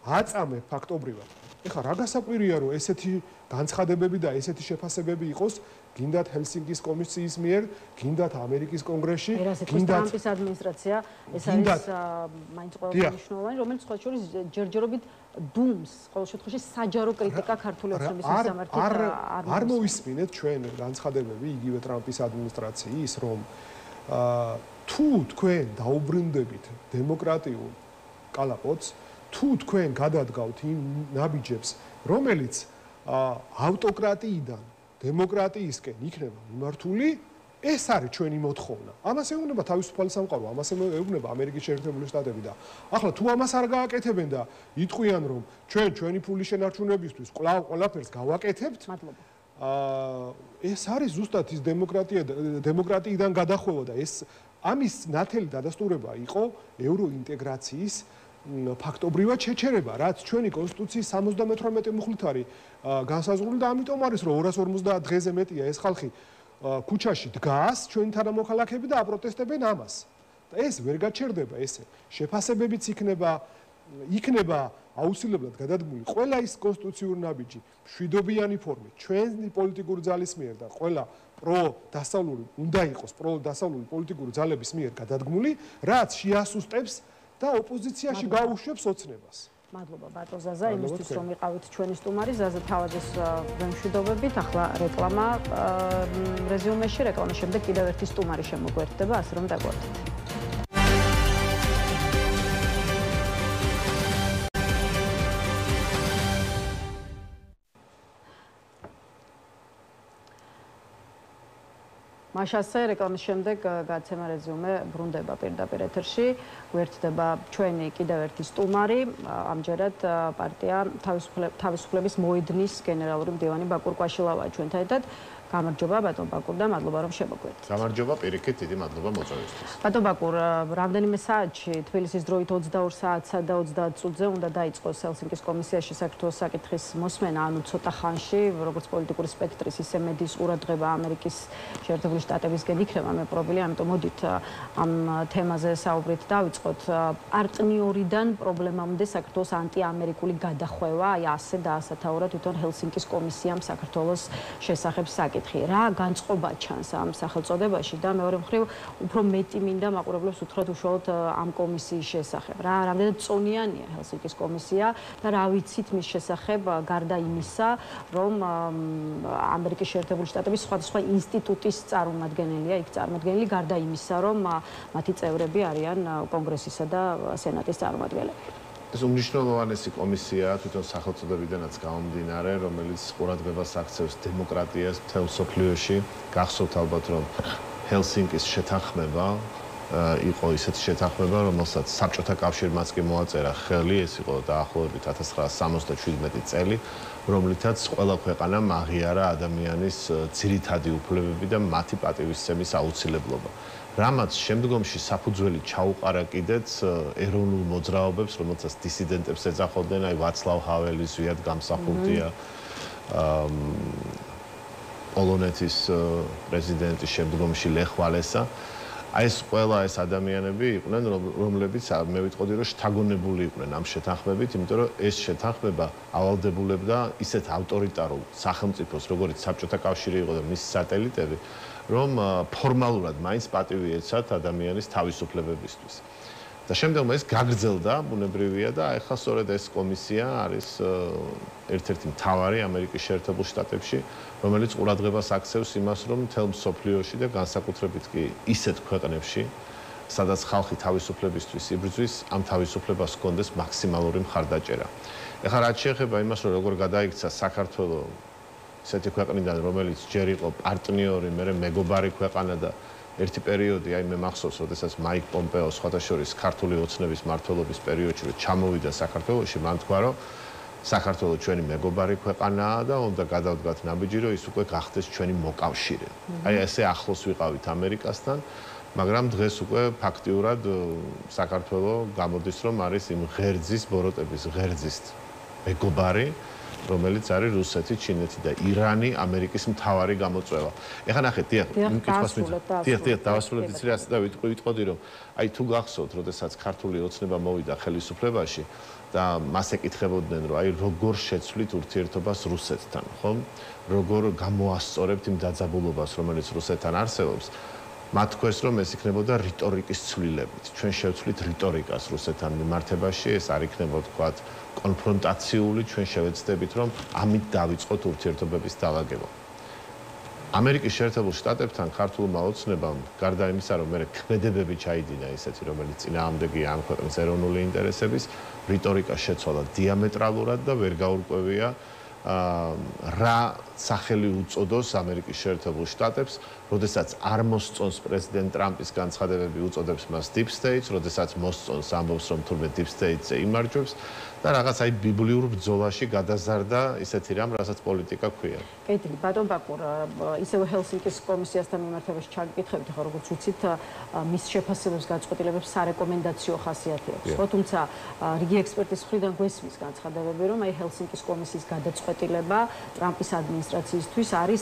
აწამებ ფაქტობრივად. ეხლა რა გასაკვირია რომ ესეთი განცხადებები და ესეთი შეფასებები იყოს გინდათ ჰელსინკის კომისიის მიერ, გინდათ ამერიკის კონგრესში, გინდათ ტრამპის ადმინისტრაცია, ეს არის მაინც ყველაზე მნიშვნელოვანი, რომელიც სხვა შორის ჯერჯერობით დუმს, ყოველ შემთხვევაში საჯარო კრიტიკა ქართული ოცნების მისამართით არ მოვისმინეთ ჩვენ განცხადებები იგივე ტრამპის ადმინისტრაციის, რომ თუ თქვენ დაუბრუნდებით დემოკრატიულ კალაპოტს, თუ თქვენ გადადგავთ იმ ნაბიჯებს, რომელიც ავტოკრატიიდან დემოკრატიისკენ იქნება მიმართული, ეს არის ჩვენი მოთხოვნა. ამას ეუბნება თავისუფალი სამყარო, ამას ეუბნება ამერიკის შეერთებული შტატები და ახლა თუ ამას არ გააკეთებენ და იტყვიან რომ ჩვენი ფულის შენარჩუნებისთვის კვლავ ყველაფერს გავაკეთებთ, მადლობა. ეს არის ზუსტად ის დემოკრატიიდან გადახვევა და ეს ამის ნათელი დადასტურება იყო ევროინტეგრაციის ფაქტობრივად შეჩერება, რაც ჩვენი კონსტიტუციის 78 მუხლით არის განსაზღვრული და ამიტომ არის რომ 250 დღეზე მეტია ეს ხალხი ქუჩაში დგას, ჩვენი თანამოქალაქეები და აპროტესტებენ ამას. და ეს ვერ გაჩერდება ესე. შეფასებებიც იქნება აუცილებლად გადადგმული ყველა ის კონსტიტუციური ნაბიჯი, მშვიდობიანი ფორმით, ჩვენი პოლიტიკური ძალის მიერ და ყველა პროდასავლური უნდა იყოს პროდასავლური პოლიტიკური ძალების მიერ გადადგმული, რაც შეასუსტებს და ოპოზიციაში გაუშვებს ოცნებას. მადლობა ბატონ ზაზა, იმისთვის რომ იყავით ჩვენი სტუმარი, ზაზა თავაძეს ვემშვიდობებით. ახლა რეკლამა რეზიუმეში, რეკლამის შემდეგ კიდევ ერთი სტუმარი შემოგვერთდება, ასე რომ დაგვარდეთ. მაშასე რეკლამის შემდეგ გაცემა რეზიუმე ბრუნდება პირდაპირ ეთერში. გვერდდება ჩვენი კიდევ ერთი სტუმარი, ამჯერად პარტია თავისუფლების მოედნის გენერალური მდივანი ბაკურ კვაშილავაა ჩვენთან ერთად. გამარჯობა ბატონ ბაკურ და მადლობა რომ შემოგვერთდით. გამარჯობა, პირიქით დიდი მადლობა მოწვევისთვის. ბატონ ბაკურ, რამდენიმე საათში თბილისის დროით 22 საათსა და 30 წუთზე უნდა დაიწყოს ჰელსინკის კომისიაში საქართველოს საკითხის მოსმენა, ანუ ცოტა ხანში, როგორც პოლიტიკური სპექტრის, ისე მედიის ყურადღება ამერიკის შეერთებული შტატებისკენ იქნება მეპყრობილი, ამიტომ მოდით ამ თემაზე საუბრით დავიწყოთ. პარტნიორიდან პრობლემამდე საქართველოს ანტიამერიკული გადახვევა, აი ასე დაასათაურა თვითონ ჰელსინკის კომისიამ საქართველოს შესახებ საკითხი. რა განწყობა ჩანს ამ სახელწოდებაში და მეორე მხრივ უფრო მეტი მინდა მაყურებლებს უთხრათ უშუალოდ ამ კომისიის შესახებ. რამდენად წონიანია ჰელსინკის კომისია და რა ვიცით მის შესახებ გარდა იმისა, რომ ამერიკის შეერთებული შტატების სხვადასხვა ინსტიტუტის წარმომადგენელია იქ წარმოდგენილი, გარდა იმისა, რომ მათი წევრები არიან კონგრესისა და სენატის წარმომადგენლები. ეს უმნიშვნელოვანესი კომისიაა თვითონ სახელწოდებიდანაც გამომდინარე, რომელიც ყურადღებას აქცევს დემოკრატიას მთელ მსოფლიოში. გახსოვთ ალბათ, რომ ჰელსინკის შეთანხმება იყო ისეთი შეთანხმება, რომელსაც საბჭოთა კავშირმაც კი მოაწერა ხელი, ეს იყო დაახლოებით 1977 წელი, რომლითაც ყველა ქვეყანამ აღიარა ადამიანის ძირითადი უფლებები და მათი პატივისცემის აუცილებლობა. რამაც შემდგომში საფუძველი ჩაუყარა კიდეც ეროვნულ მოძრაობებს, რომელსაც დისიდენტებს ეძახოდნენ, აი ვაცლავ ჰაველის, ზვიად გამსახურდია, პოლონეთის პრეზიდენტის შემდგომში ლეხ ვალესა. აი ეს ყველა ეს ადამიანები იყვნენ, რომლებიც მე ვიტყოდი, რომ შთაგონებული იყვნენ ამ შეთანხმებით, იმიტომ რომ ეს შეთანხმება ავალდებულებდა ისეთ ავტორიტარულ სახელმწიფოს, როგორც საბჭოთა კავშირი იყო და მისი სატელიტები, რომ ფორმალურად მაინც პატივი ეცათ ადამიანის თავისუფლებებისთვის. და შემდგომ ეს გაგრძელდა, ბუნებრივია და ახლა სწორედ ეს კომისია არის ერთ-ერთი მთავარი ამერიკის შეერთებულ შტატებში, რომელიც ყურადღებას აქცევს იმას, რომ მთელ მსოფლიოში და განსაკუთრებით კი ისეთ ქვეყნებში, სადაც ხალხი თავისუფლებისთვის იბრძვის, ამ თავისუფლებას ჰქონდეს მაქსიმალური მხარდაჭერა. ახლა რაც შეეხება იმას, რომ როგორ გადაიქცა საქართველოს ისეთი ქვეყნიდან, რომელიც ჯერ იყო პარტნიორი, მერე მეგობარი ქვეყანა და ერთი პერიოდი, აი მე მახსოვს, როდესაც მაიკ პომპეო სხვადასხვა ქართული ოცნების მმართველობის პერიოდში ჩამოვიდა საქართველოში, მან თქვა, რომ საქართველო ჩვენი მეგობარი ქვეყანაა და უნდა გადავდგათ ნაბიჯი, რომ ის უკვე გახდეს ჩვენი მოკავშირე. აი ესე ახლოს ვიყავით ამერიკასთან, მაგრამ დღეს უკვე ფაქტიურად საქართველო გამოდის, რომ არის იმ ღერძის, ბოროტების ღერძის მეგობარი, რომელიც არის რუსეთი, ჩინეთი და ირანი, ამერიკის მთავარი გამოწვევა. ეხლა ნახეთ, დიახ, დავასრულებთ იცი რა და ვიტყოდი, რომ აი თუ გახსოვთ, როდესაც ქართული ოცნება მოვიდა ხელისუფლებაში და მას ეკითხებოდნენ, რომ აი როგორ შეცვლით ურთიერთობას რუსეთთან, ხომ? როგორ გამოასწორებთ იმ დაძაბულობას, რომელიც რუსეთთან არსებობს? მათ თქვეს, რომ ეს იქნებოდა რიტორიკის ცვლილებით. ჩვენ შევცვლით რიტორიკას რუსეთთან მიმართებაში, ეს არ იქნებოდა თქვათ კონფრონტაციული, ჩვენ შევეცდებით, რომ ამით დავიწყოთ ურთიერთობების დაალაგება. ამერიკის შეერთებულ შტატებთან ქართულმა ოცნებამ, გარდა იმისა, რომ მე ქმედებები ჩაიდინა ისეთი, რომელიც წინააღმდეგია ამ ქვეყნის ეროვნული ინტერესების, რიტორიკა შეცვალა დიამეტრალურად და ვერ გაურკვევია რა სახელი უწოდოს ამერიკის შეერთებულ შტატებს, როდესაც არ მოსწონს პრეზიდენტ ტრამპის განცხადებები, უწოდებს მას deep states, როდესაც მოსწონს ამბობს, რომ თურმე deep states-ზე იმარჯვებს და რაღაც აი ბიბლიურ ბრძოლაში გადაზარდა ისეთი რამ, რასაც პოლიტიკა ქვია. კეთილი, ბატონ ბაკურ, ისევ ჰელსინკის კომისიასთან მიმართებაში ჩაგიკითხებით, ხო, როგორც ვიცით, მის შეფასებებს გაწყვეტილებებს სარეკომენდაციო ხასიათი აქვს. ხო, თუმცა რიგი ექსპერტის მხრიდან გვესმის განცხადებები, რომ აი ჰელსინკის კომისიის გადაწყვეტილება ტრამპის ადმინისტრაციისთვის არის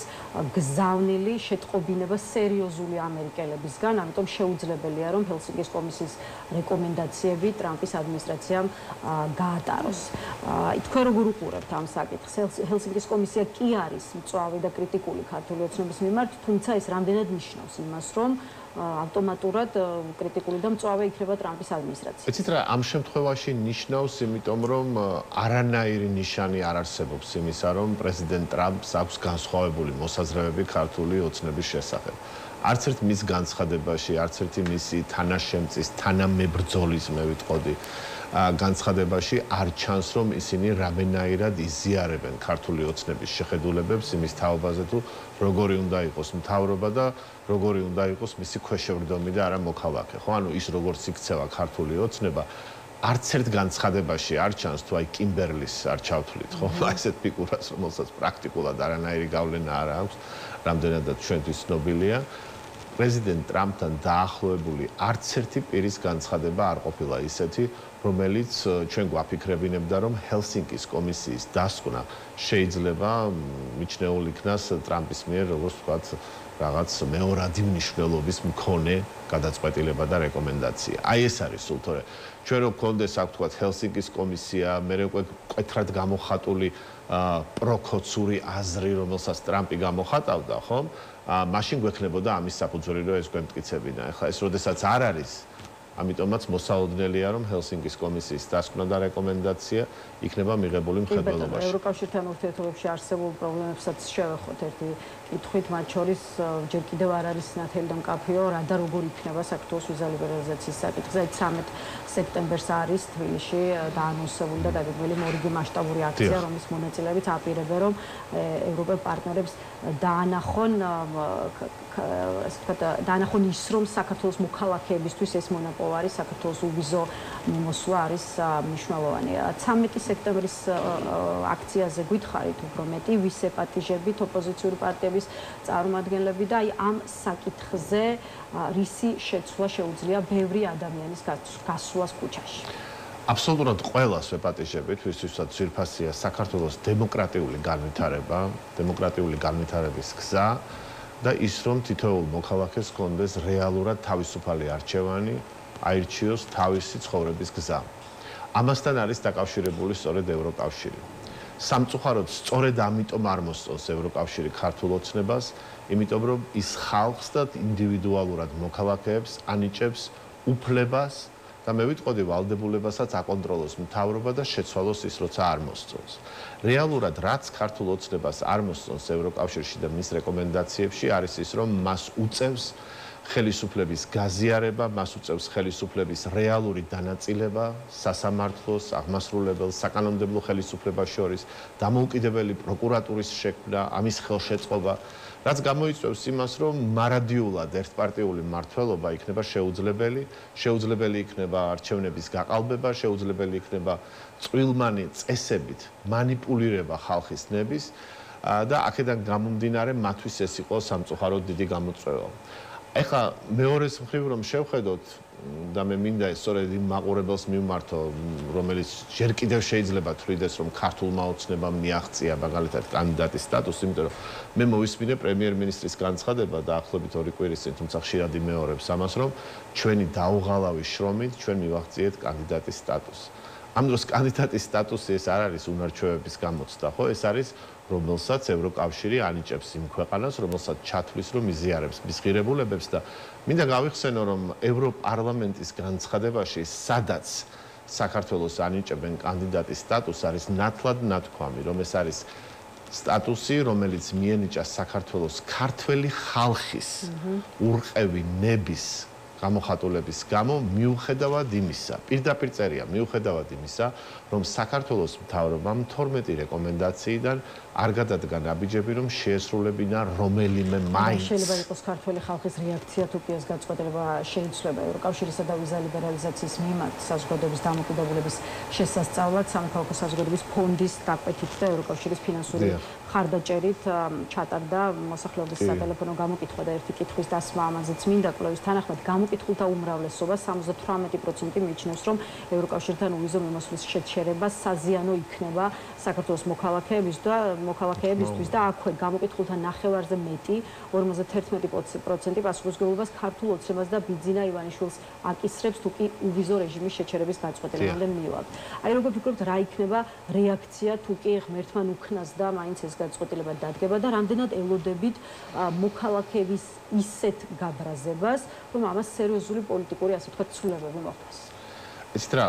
გზავნილი შეტყობინება სერიოზული ამერიკელებისგან, ამიტომ შეუძლებელია, რომ ჰელსინკის კომისიის რეკომენდაციები ტრამპის ადმინისტრაციამ გაატაროს. თქვენ როგორ უყურებთ ამ საკითხს? ჰელსინკის კომისია კი არის მწვავე და კრიტიკული ქართული ოცნების მიმართ, თუმცა ეს რამდენად ნიშნავს იმას, რომ ავტომატურად კრიტიკული და მწვავე იქნება ტრამპის ადმინისტრაცია. ეცით რა, ამ შემთხვევაში ნიშნავს, იმიტომ რომ არანაირი ნიშანი არ არსებობს იმისა, რომ პრეზიდენტ ტრამპს აქვს განსხვავებული მოსაზრებები ქართული ოცნების შესახებ. არც ერთ მის განცხადებაში, არც ერთი მისი თანაშემწის, თანამებრძოლის, მე ვიტყოდი, განცხადებაში არ ჩანს, რომ ისინი რამენაირად იზიარებენ ქართული ოცნების შეხედულებებს იმის თაობაზე თუ როგორი უნდა იყოს მთავრობა და როგორი უნდა იყოს მისი ქვეშევრდომი და არა მოქალაქე. ხო, ანუ ის როგორც იქცევა ქართული ოცნება, არც ერთ განცხადებაში არ ჩანს თუ აი კიმბერლის არ ჩავთვლით, ხო? ასეთ ფიგურას, რომელსაც პრაქტიკულად არანაირი გავლენა არ აქვს, რამდენადაც ჩვენთვის ცნობილია. პრეზიდენტ ტრამპთან დაახლოებული არც ერთი პირის განცხადება არ ყოფილა ისეთი, რომელიც ჩვენ გვაფიქრებინებდა, რომ ჰელსინკის კომისიის დასკვნა შეიძლება მიჩნეულ იქნას ტრამპის მიერ, როგორც ვთქვათ, რაღაც მეორადი მნიშვნელობის მქონე გადაწყვეტილება და რეკომენდაცია. აი ეს არის სულ თორე ჩვენ რო გქონდეს აქ ვთქვათ ჰელსინკის კომისია, მე უკვე მკვეთრად გამოხატული პროკოცური აზრი, რომელსაც ტრამპი გამოხატავდა, ხომ? მაშინ გვექნებოდა ამის საფუძველი, რომ ეს გვემტკიცებინა. ეხლა ეს როდესაც არ არის, ამიტომაც მოსაოდნელია, რომ ჰელსინკის კომისიის დასკვნა და რეკომენდაცია იქნება მიღებული მხედველობაში. ევროკავშირთან ურთიერთობებში არსებულ პრობლემებსაც შევეხოთ ერთი კითხვით, მათ შორის ჯერ კიდევ არ არის ნათელი და მკაფიო რა და როგორ იქნება საქართველოს ვიზა ლიბერალიზაციის საკითხზე. 13 სექტემბერს არის თბილისში დაანონსებული და დაგეგმილი მორიგი მასშტაბური აქცია, რომლის მონაწილეებით აპირებენ, რომ ევროპელ პარტნიორებს დაანახონ დაანახონ ის, რომ საქართველოს მოქალაქეებისთვის ეს მონოპოლი არის, საქართველოს უვიზო მიმოსვლა არის მნიშვნელოვანი. 13 სექტემბრის აქციაზე გითხარით უფრო მეტი, ვის ეპატიჟებით ოპოზიციური პარტიების წარმომადგენლები და აი ამ საკითხზე რისი შეცვლა შეუძლია ბევრი ადამიანის გასვლას ქუჩაში. აბსოლუტურად ყველას ვეპატიჟებით, ვისთვისაც ძვირფასია საქართველოს დემოკრატიული განვითარება, დემოკრატიული განვითარების გზა და ის, რომ თითოეულ მოქალაქეს ჰქონდეს რეალურად თავისუფალი არჩევანი, აირჩიოს თავისი ცხოვრების გზა. ამასთან არის დაკავშირებული სწორედ ევროკავშირი. სამწუხაროდ, სწორედ ამიტომ არ მოსწონს ევროკავშირი ქართულ ოცნებას, იმიტომ რომ ის ხალხს და ინდივიდუალურად მოქალაქეებს ანიჭებს უფლებას და მე ვიტყოდი ვალდებულებასაც აკონტროლოს მთავრობა და შეცვალოს ის, როცა არ მოსწონს. რეალურად, რაც ქართულ ოცნებას არ მოსწონს ევროკავშირში და მის რეკომენდაციებში, არის ის, რომ მას უწევს ხელისუფლების გაზიარება, მას უწევს ხელისუფლების რეალური დანაწილება სასამართლოს, აღმასრულებელ, საკანონმდებლო ხელისუფლებას შორის, დამოუკიდებელი პროკურატურის შექმნა, ამის ხელშეწყობა, რაც გამოიწვევს იმას, რომ მარადიულად ერთპარტიული მმართველობა იქნება შეუძლებელი, შეუძლებელი იქნება არჩევნების გაყალბება, შეუძლებელი იქნება წვრილმანი წესებით მანიპულირება ხალხის ნების და აქედან გამომდინარე მათთვის ეს იყო სამწუხაროდ დიდი გამოწვევა. ეხლა მეორეს მხრივ რომ შევხედოთ და მე მინდა სწორედ იმ მაყურებელს მივმართო, რომელიც ჯერ კიდევ შეიძლება თვლიდეს, რომ ქართულმა ოცნებამ მიაღწია მაგალითად კანდიდატის სტატუსი, იმიტომ რომ მე მოვისმინე პრემიერ-მინისტრის განცხადება დაახლოებით 2 კვირის წინ, თუმცა ხშირად იმეორებს ამას, რომ ჩვენი დაუღალავი შრომით ჩვენ მივაღწიეთ კანდიდატის სტატუსს. ამ დროს კანდიდატის სტატუსი ეს არ არის უნარჩვევების გამოცდა, ხო? ეს არის რომელსაც ევროკავშირი ანიჭებს იმ ქვეყანას, რომელსაც ჩათვლის, რომ იზიარებს მის ღირებულებებს და მინდა გავიხსენო, რომ ევროპარლამენტის განცხადებაში, სადაც საქართველოს ანიჭებენ კანდიდატის სტატუსს, არის ნათლად ნათქვამი, რომ ეს არის სტატუსი, რომელიც მიენიჭა საქართველოს ქართველი ხალხის ურყევი ნების გამოხატულების გამო მიუხედავად იმისა, პირდაპირ წერია, მიუხედავად იმისა, რომ საქართველოს მთავრობამ 12 რეკომენდაციიდან არ გადადგა ნაბიჯები, რომ შეესრულებინა რომელიმე მაინც. შეიძლება იყოს ქართველი ხალხის რეაქცია თუ კი ეს გაწყვეტილება შეიცვლება ევროკავშირისა და ვიზა ლიბერალიზაციის მიმართ საზოგადოების დამოკიდებულების შესასწავლად სამოქალაქო საზოგადოების ფონდის დაკვეთით და ევროკავშირის ფინანსური ხარდაჭერით ჩატარდა მოსახლეობის სატელეფონო გამოკითხვა და ერთი კითხვის დასმა ამაზეც მინდა კვლევის თანახმად გამოკითხულთა უმრავლესობა 78% მიიჩნევს, რომ ევროკავშირთან უვიზო მიმოსვლის შეჩერება საზიანო იქნება საქართველოს მოქალაქეებისთვის და აქვე გამოკითხულთა ნახევარზე მეტი 51% პასუხისმგებლობას ქართულ ოცნებას და ბიძინა ივანიშვილს აკისრებს თუ კი უვიზო რეჟიმის შეჩერების გაწყვეტილებამდე მივალთ. აი როგორ ფიქრობთ, რა იქნება რეაქცია თუ კი ღმერთმა უკნას და მაინც ეს გაწყვეტილება დადგება და რამდენად ელოდებით მოქალაქეების ისეთ გაბრაზებას, რომ ამას სერიოზული პოლიტიკური ასე ვთქვათ ცვლილებები მოხდეს. იცით რა,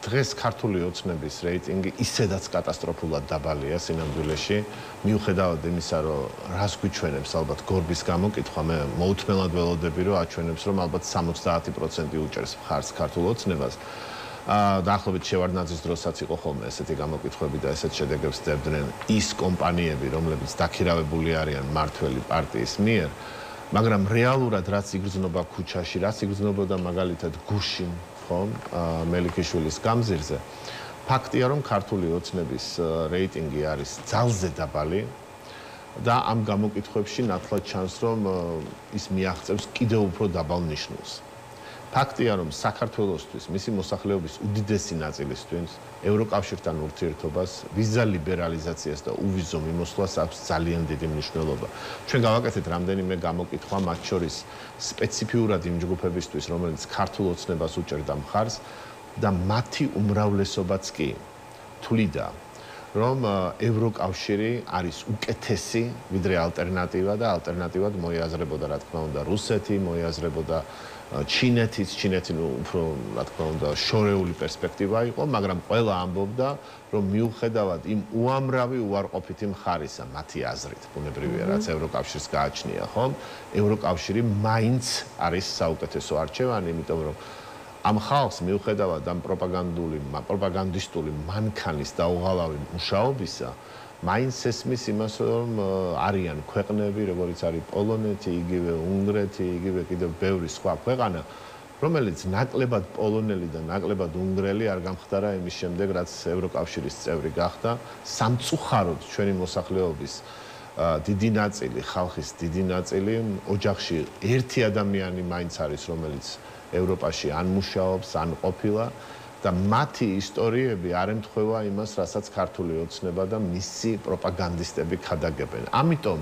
დღეს ქართული ოცნების რეიტინგი ისედაც კატასტროფულად დაბალია სინამდვილეში, მიუხედავად იმისა, რომ რას გვიჩვენებს ალბათ გორბის გამოკითხვა, მე მოუთმელად ველოდები, რომ აჩვენებს, რომ ალბათ 70% უჭერს მხარს ქართულ ოცნებას. დაახლოებით შევარდნაძის დროსაც იყო ხოლმე ესეთი გამოკითხვები და ესეთ შედეგებს დებდნენ ის კომპანიები, რომლებიც დაქირავებული არიან მმართველი პარტიის მიერ, მაგრამ რეალურად რაც იგრძნობა ქუჩაში, რაც იგრძნობოდა მაგალითად გუშინ, ხომ, მელიქიშვილის გამზირზე, ფაქტია, რომ ქართული ოცნების რეიტინგი არის ძალზე დაბალი და ამ გამოკითხვებში ნათლად ჩანს, რომ ის მიაღწევს კიდევ უფრო დაბალ ნიშნულს. ფაქტია, რომ საქართველოსთვის, მისი მოსახლეობის უდიდესი ნაწილისთვის ევროკავშირთან ურთიერთობას, ვიზა ლიბერალიზაციას და უვიზო მიმოსვლას აქვს ძალიან დიდი მნიშვნელობა. ჩვენ გავაკეთეთ რამდენიმე გამოკითხვა, მათ შორის სპეციფიურად იმ ჯგუფებისთვის, რომელიც ქართულ ოცნებას უჭერდა მხარს და მათი უმრავლესობაც კი თვლიდა, რომ ევროკავშირი არის უკეთესი ვიდრე ალტერნატივა და ალტერნატივად მოიაზრებოდა, რა თქმა უნდა, რუსეთი, მოიაზრებოდა ჩინეთის, ჩინეთი უფრო, რა თქმა უნდა, შორეული პერსპექტივა იყო, მაგრამ ყველა ამბობდა, რომ მიუხედავად იმ უამრავი უარყოფითი მხარისა, მათი აზრით, ბუნებრივია, რაც ევროკავშირს გააჩნია, ხომ? ევროკავშირი მაინც არის საუკეთესო არჩევანი, იმიტომ რომ ამ ხალხს მიუხედავად ამ პროპაგანდისტული მანქანის დაუღალავი მუშაობისა, მაინც ესმის იმას, რომ არიან ქვეყნები, როგორც არის პოლონეთი, იგივე უნგრეთი, იგივე კიდევ ბევრი სხვა ქვეყანა, რომელიც ნაკლებად პოლონელი და ნაკლებად უნგრელი არ გამხდარა იმის შემდეგ, რაც ევროკავშირის წევრი გახდა, სამწუხაროდ ჩვენი მოსახლეობის დიდი ნაწილი, ხალხის დიდი ნაწილი, ოჯახში ერთი ადამიანი მაინც არის, რომელიც ევროპაში ან მუშაობს, ან ყოფილა და მათი ისტორიები არ ემთხვევა იმას, რასაც ქართული ოცნება და მისი პროპაგანდისტები ქადაგებენ. ამიტომ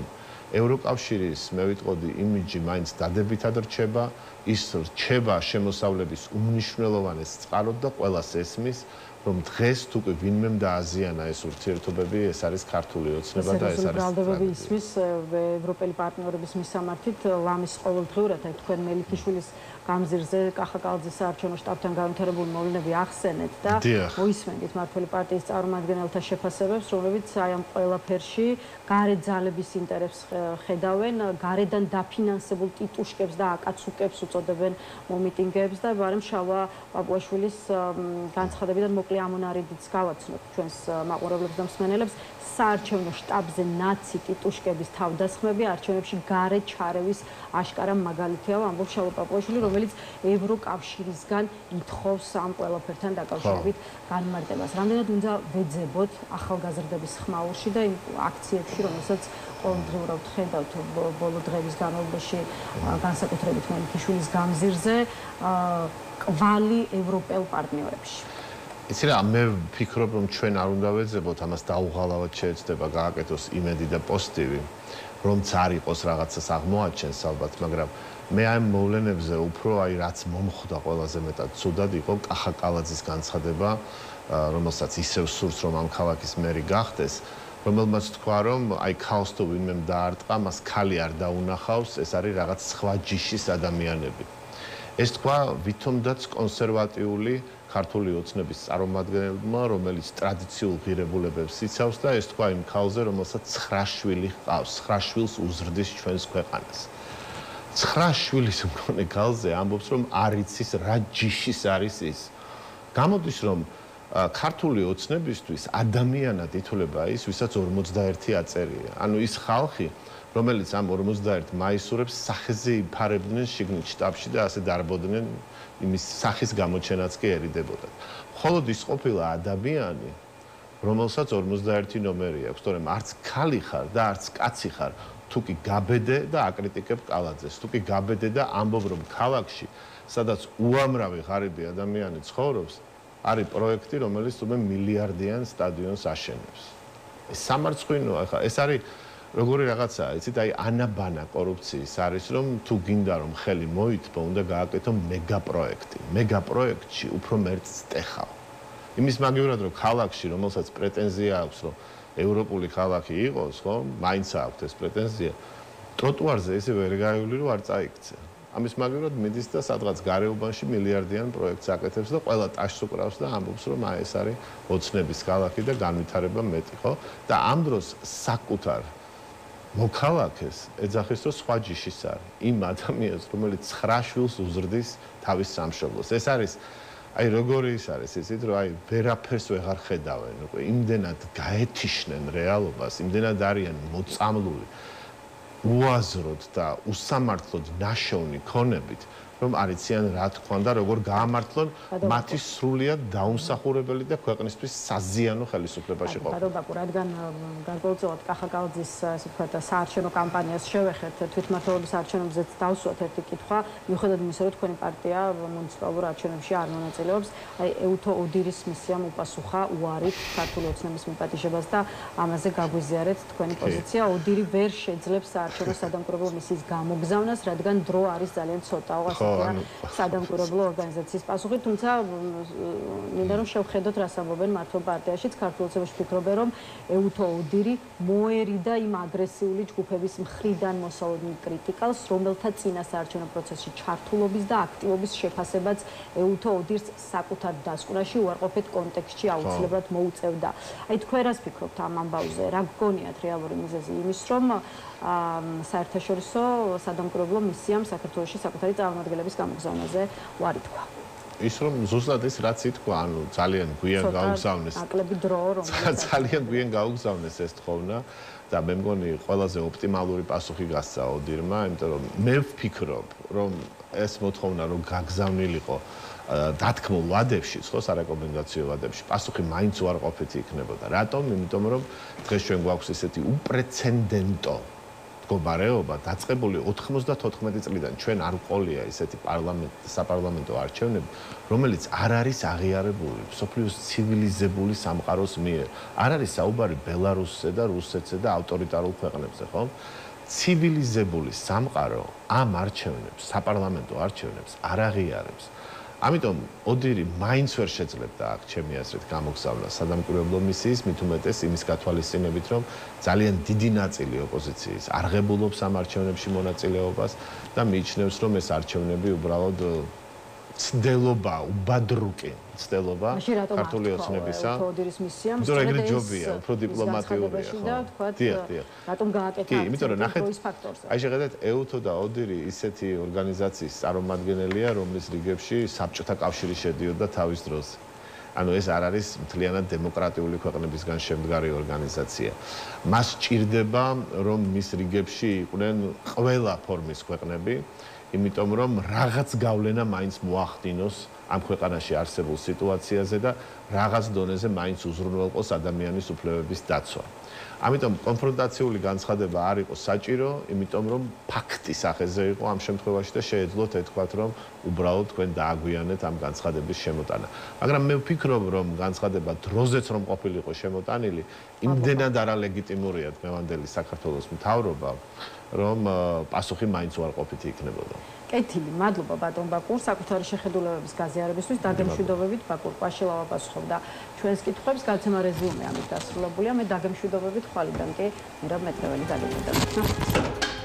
ევროკავშირის, მე ვიტყოდი, იმიჯი მაინც დადებითად რჩება, ის რჩება შემოსავლების უმნიშვნელოვანეს წყაროდ და ყველას ესმის, რომ დღეს თუ კი ვინმემ დააზიანა ეს ურთიერთობები, ეს არის ქართული ოცნება და ეს არის ბრალდებები ისმის ევროპელი პარტნიორების მისამართით ლამის ყოველდღიურად, აი თქვენ მელიქიშვილის გამზირზე კახაკალაძის საარჩევნო შტაბთან განვითარებული მოვლენები ახსენეთ და მოისმენთ მმართველი პარტიის წარმომადგენელთა შეფასებებს, რომლებიც აი ამ ყველაფერში გარეთ ძალების ინტერესს ხედავენ, გარედან დაფინანსებულ ტიტუშკებს და აკაცუკებს უწოდებენ მომიტინგეებს და ბარემ შალვა პაპუაშვილის განცხადებიდან მოკლე ამონარიდიც გავაცნოთ ჩვენს მაყურებლებს და მსმენელებს. საარჩევნო შტაბზე ნაცი ტიტუშკების თავდასხმები არჩევნებში გარეთ ჩარევის აშკარა მაგალითია, ამბობს შალვა პაპუაშვილი, რომელიც ევროკავშირისგან ითხოვს ამ ყველაფერთან დაკავშირებით განმარტებას. რამდენად უნდა ვეძებოთ ახალგაზრდების ხმაურში და იმ აქციებში, რომელსაც ყოველდღიურად ხედავთ ბოლო დღეების განმავლობაში, განსაკუთრებით მელიქიშვილის გამზირზე, კვალი ევროპელ პარტნიორებში. იცი რა, მე ვფიქრობ, რომ ჩვენ არ უნდა ვეძებოთ, ამას დაუღალავად შეეცდება გააკეთოს იმედი და პოზიტივი, რომც არ იყოს რაღაცას აღმოაჩენს ალბათ, მაგრამ მე ამ მოვლენებზე უფრო აი რაც მომხვდა ყველაზე მეტად ცუდად იყო კახაკალაძის განცხადება, რომელსაც ისევ სურს რომ ამ ქალაქის მერი გახდეს, რომელმაც თქვა რომ აი ქაოს თუ ვინმე დაარტყა, მას ქალი არ დაუნახავს, ეს არის რაღაც სხვა ჯიშის ადამიანები. ეს თქვა ვითომდაც კონსერვატიული ქართული ოცნების წარმომადგენელმა, რომელიც ტრადიციულ ღირებულებებს იცავს და ეს თქვა იმ ქალზე, რომელსაც 9 შვილი ჰყავს, 9 შვილს უზრდის ჩვენს ქვეყანას. 9 შვილის მქონე ქალზე ამბობს, რომ არ იცის რა ჯიშის არის ის. გამოდის, რომ ქართული ოცნებისთვის ადამიანად ითვლება ის, ვისაც 41 აწერია. ანუ ის ხალხი, რომელიც ამ 41 მაისურებს სახეზე იფარებდნენ შიგნით შტაბში და ასე დარბოდნენ იმის სახის გამოჩენაც კი ერიდებოდათ. მხოლოდ ის ყოფილა ადამიანი, რომელსაც 41 ნომერი აქვს, თორემ არც ქალი ხარ და არც კაცი ხარ, თუ კი გაბედე და აკრიტიკებ კალაძეს, თუ კი გაბედე და ამბობ რომ ქალაქში, სადაც უამრავი ღარიბი ადამიანი ცხოვრობს, არის პროექტი, რომელიც თუმე მილიარდიან სტადიონს აშენებს. ეს სამარცხვინოა, ახლა ეს არის როგორი რაღაცაა, იცით, აი ანაბანა კორუფციის არის, რომ თუ გინდა რომ ხელი მოითბო, უნდა გააკეთო მეგაპროექტი. მეგაპროექტში უფრო მერწს ტეხავ. იმის მაგივრად რომ ქალაქში, რომელსაც პრეტენზია აქვს, რომ ევროპული ქალაქი იყოს, ხო? მაინც აქვს ეს პრეტენზია. ტროტუარზე ესე ვერ გაივლი, რომ არ წაიქცე. ამის მაგივრად მიდის და სადღაც გარეუბანში მილიარდიან პროექტს აკეთებს და ყველა ტაშს უკრავს და ამბობს, რომ აი ეს არის ოცნების ქალაქი და განვითარება მეტი, ხო? და ამ დროს საკუთარ მოქალაქეს ეძახის, რომ სხვა ჯიშის არის. იმ ადამიანს, რომელიც 9 შვილს უზრდის თავის სამშობლოს. ეს არის აი როგორი ის არის, იცით, რომ აი ვერაფერს ვეღარ ხედავენ, უკვე იმდენად გაეთიშნენ რეალობას, იმდენად არიან მოწამლული, უაზროდ და უსამართლოდ ნაშოვნი ქონებით, რომ არ იციან რა თქვა და როგორ გაამართლონ მათი სრულიად დაუმსახურებელი და ქვეყნისთვის საზიანო ხელისუფლებაში ყოფნა. ბატონო, რადგან გარკვეულწილად კახაკალაძის ასე ვთქვათ საარჩევნო კამპანიას შევეხეთ, თვითმმართველობის არჩევნებზეც დავსვათ ერთი კითხვა, მიუხედავად იმისა, რომ თქვენი პარტია მუნიციპალურ არჩევნებში არ მონაწილეობს, აი ეუთო ოდირის მისიამ უპასუხა უარით ქართული ოცნების მოპატიჟებას და ამაზე გაგვიზიარეთ თქვენი პოზიცია. ოდირი ვერ შეძლებს საარჩევნო სადამკვირვებლო მისიის გამოგზავნას, რადგან დრო არის ძალიან ცოტაო, სადამკვირვებლო ორგანიზაციის პასუხი, თუმცა მინდა რომ შევხედოთ რას ამბობენ მართლ პარტიაშიც, ქართულ ოცნებაში ფიქრობენ, რომ ეუთო ოდირი მოერიდა იმ აგრესიული ჯგუფების მხრიდან მოსალოდნელ კრიტიკას, რომელთა წინა საარჩევნო პროცესში ჩართულობის და აქტივობის შეფასებაც ეუთო ოდირს საკუთარ დასკვნაში უარყოფით კონტექსტში აუცილებლად მოუწევდა. აი თქვენ რას ფიქრობთ ამ ამბავზე? რა გგონიათ რეალური მიზეზი იმის, რომ საერთაშორისო სადამკვირვებლო მისიამ საქართველოში საკუთარი წარმომადგენლების გამოგზავნაზე უარი თქვა. ის რომ ზუსტად ის რაც ითქვა, ანუ ძალიან გვიან გაუგზავნეს. აკლები დრო რომ ძალიან გვიან გაუგზავნეს ეს თხოვნა და მე მგონი ყველაზე ოპტიმალური პასუხი გასცა ოდირმა, იმიტომ რომ მე ვფიქრობ, რომ ეს მოთხოვნა რომ გაგზავნილიყო დათქმულ ვადებში, ხო, სარეკომენდაციო ვადებში, პასუხი მაინც უარყოფითი იქნებოდა. რატომ? იმიტომ რომ დღეს ჩვენ გვაქვს ესეთი უპრეცედენტო მდგომარეობა დაწყებული 94 წლიდან ჩვენ არ ვყოლია ესეთი საპარლამენტო არჩევნები, რომელიც არ არის აღიარებული მსოფლიოს ცივილიზებული სამყაროს მიერ. არ არის საუბარი ბელარუსზე და რუსეთზე და ავტორიტარულ ქვეყნებზე, ხო? ცივილიზებული სამყარო ამ არჩევნებს, საპარლამენტო არჩევნებს არ აღიარებს. ამიტომ ოდირი მაინც ვერ შეძლებდა აქ ჩემი აზრით გამოგზავნა სადამკვირვებლო მისიის, მით უმეტეს იმის გათვალისწინებით, რომ ძალიან დიდი ნაწილი ოპოზიციის არ ღებულობს ამ არჩევნებში მონაწილეობას და მიიჩნევს, რომ ეს არჩევნები უბრალოდ ცდელობა, უბადრუკი ცდელობა ქართული ოცნებისა. ოდირის მისიამ სწორედ ჯობია, უფრო დიპლომატიურია, ხო? დიახ. რატომ გააკეთა პროის ფაქტორზე? აი შეხედეთ, ეუთო და ოდირი ისეთი ორგანიზაციის წარმომადგენელია, რომლის რიგებში საბჭოთა კავშირი შედიოდა თავის დროს. ანუ ეს არ არის მთლიანად დემოკრატიული ქვეყნებისგან შემდგარი ორგანიზაცია. მას სჭირდება, რომ მის რიგებში იყვნენ ყველა ფორმის ქვეყნები, იმიტომ რომ რაღაც გავლენა მაინც მოახდინოს ამ ქვეყანაში არსებულ სიტუაციაზე და რაღაც დონეზე მაინც უზრუნველყოს ადამიანის უფლებების დაცვა. ამიტომ კონფრონტაციული განცხადება არ იყო საჭირო, იმიტომ რომ ფაქტის ახეზე იყო ამ შემთხვევაში და შეეძლოთ ეთქვათ, რომ უბრალოდ თქვენ დააგვიანეთ ამ განცხადების შემოტანა. მაგრამ მე ვფიქრობ, რომ განცხადება დროზეც რომ ყოფილიყო შემოტანილი, იმდენად არალეგიტიმურია დღევანდელი საქართველოს მთავრობა, რომ პასუხი მაინც უარყოფითი იქნებოდა. კეთილი, მადლობა ბატონ ბაკურ, საკუთარი შეხედულებების გაზიარებისთვის დაგემშვიდობებით ბაკურ ყვაშილავა პასუხობდა ჩვენს კითხვებს, გადაცემა რეზიუმე ამით დასრულებულია. მე დაგემშვიდობებით ხვალიდან კი მირაბ მეტრეველი გადავიდა.